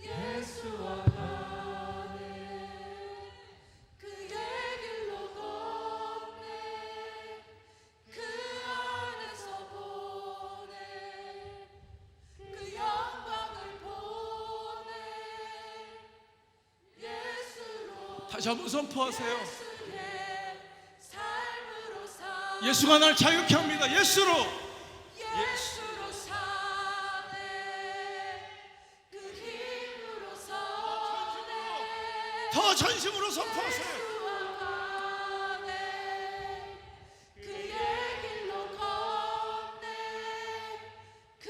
예수와 가네 그의 길로 걷네 그 안에서 보네 그 영광을 보네 다시 한번 선포하세요 예수의 삶으로 사 예수가 날 자유케 합니다 예수로 예수로 사네 그 힘으로 서네 더 전심으로 선포하세요 예수와 가네 그의 길로 걷네 그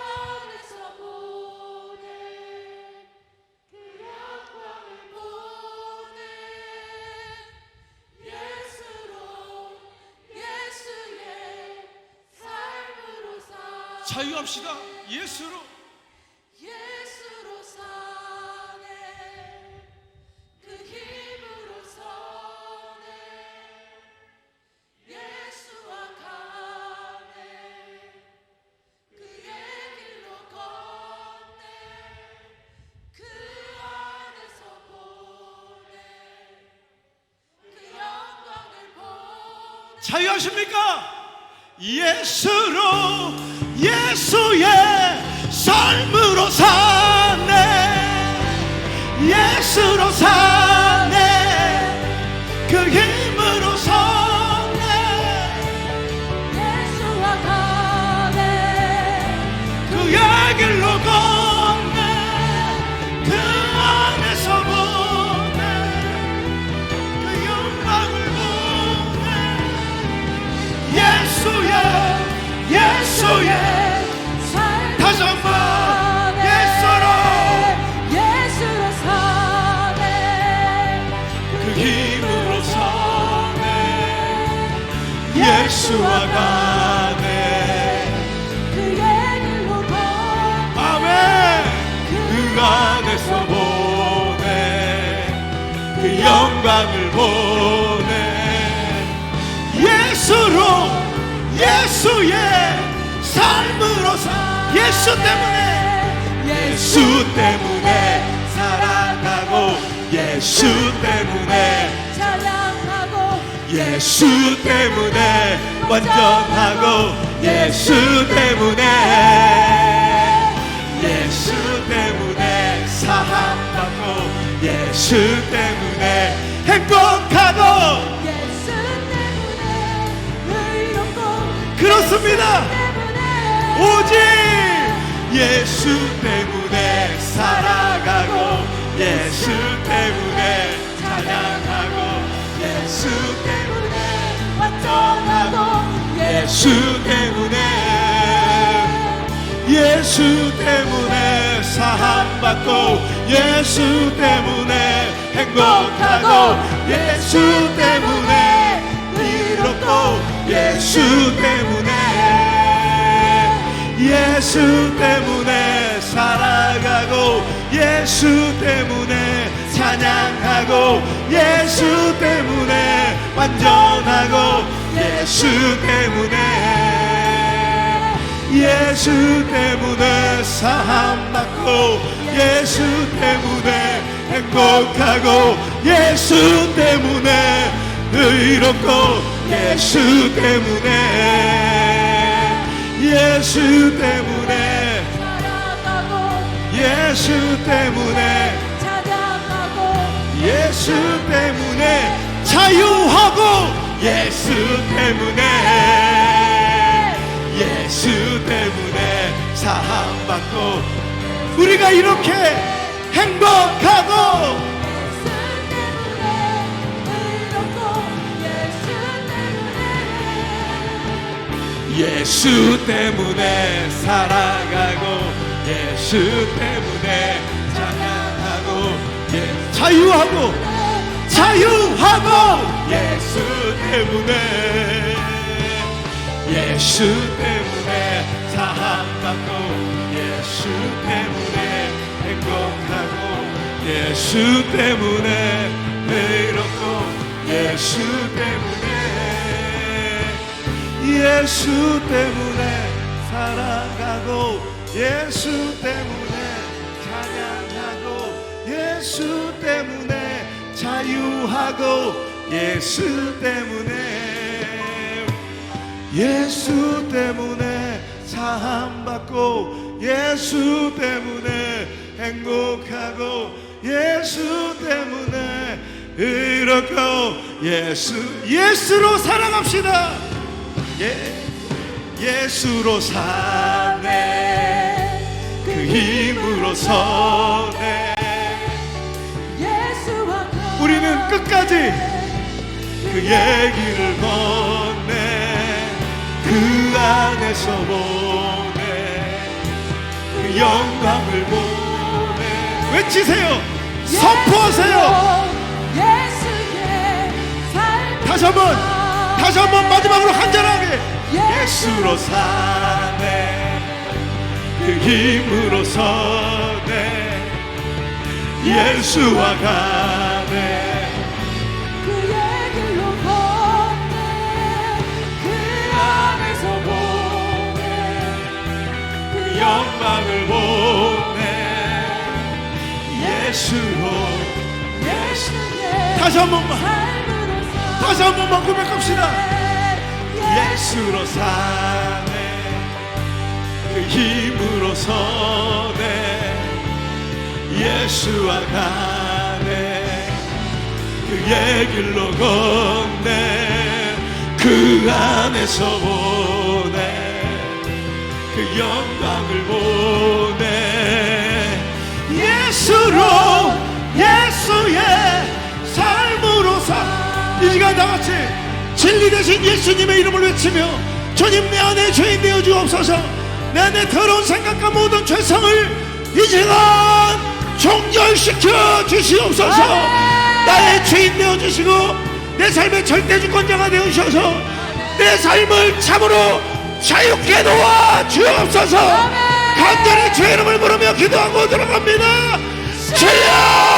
안에서 보네 그 영광을 보네 예수로 예수의 삶으로 사 자유합시다 예수로 예수로 사네 그 힘으로 서네 예수와 가네 그의 길로 걷네 그 안에서 보네 그 영광을 보네 자유하십니까 예수로 예수의 삶으로 사네 예수로 사네 그 힘으로 서네 예수와 가네 그의 길로 걷네 그 안에서 보네 그 영광을 보네 예수의 다시 한번 예수로 사네 그 힘으로 서네 예수와 가네 그의 길로 걷네 아멘 그 안에서 보네 그 영광을 보네 예수로 예수의 삶으로 예수 때문에 살아가고 예수 때문에 찬양하고 예수 예수 때문에 완전하고 예수 때문에 예수 때문에 사랑받고 예수 때문에 행복하고 예수 때문에 의롭고 그렇습니다. 때문에 오직 예수 때문에 살아가고 예수 때문에 찬양하고 예수 때문에 완전하고 예수 때문에 예수 때문에 사랑받고 예수 때문에 행복하고 예수 때문에 의롭고 예수 때문에 예수 때문에 살아가고 예수 때문에 찬양하고 예수 때문에 완전하고 예수 때문에 예수 때문에 사랑받고 예수 때문에 행복하고 예수 때문에 의롭고 예수 때문에 예수 때문에 살아가고 예수 때문에 찬양하고 예수 때문에 자유하고 예수 때문에 예수 때문에 사랑받고 우리가 이렇게 행복하고 예수 때문에 의롭고 예수 때문에 예수 때문에 살아가고 예수 때문에 찬양하고 자유하고 자유하고 예수 때문에 예수 때문에 사랑받고 예수 때문에 행복하고 예수 때문에 의롭고 예수 때문에 예수 때문에 살아가고 예수 때문에 찬양하고 예수 때문에 자유하고 예수 때문에 예수 때문에 사랑받고 예수 때문에 행복하고 예수 때문에 의롭고 예수로 살아갑시다. 예수로 사네 그 힘으로 서네 예수와 우리는 끝까지 그 얘기를 건네 그 안에서 보네 그 영광을 보네 외치세요 선포하세요 예수의 삶을 다시 한번 마지막으로 간절하게 예수로 사네 그 힘으로 서네 예수와 가네 그의 길로 걷네 그 안에서 보네 그 영광을 보네 예수로 예수의 다시 한 번만 삶으로 다시 한 번만 고백합시다 사네 예수로 사네 그 힘으로 서네 예수와 가네 그의 길로 걷네 그 안에서 보네 그 영광을 보네 예수로 예수의 삶으로 이 시간 다같이 진리 되신 예수님의 이름을 외치며 주님 내 안에 죄인 되어 주옵소서 내 안에 더러운 생각과 모든 죄성을 이 시간 정결시켜 주시옵소서 나의 죄인 되어 주시고 내 삶의 절대 주권자가 되어 주셔서 내 삶을 참으로 자유케 놓아 주옵소서 간절히 주의 이름을 부르며 기도하고 들어갑니다 주여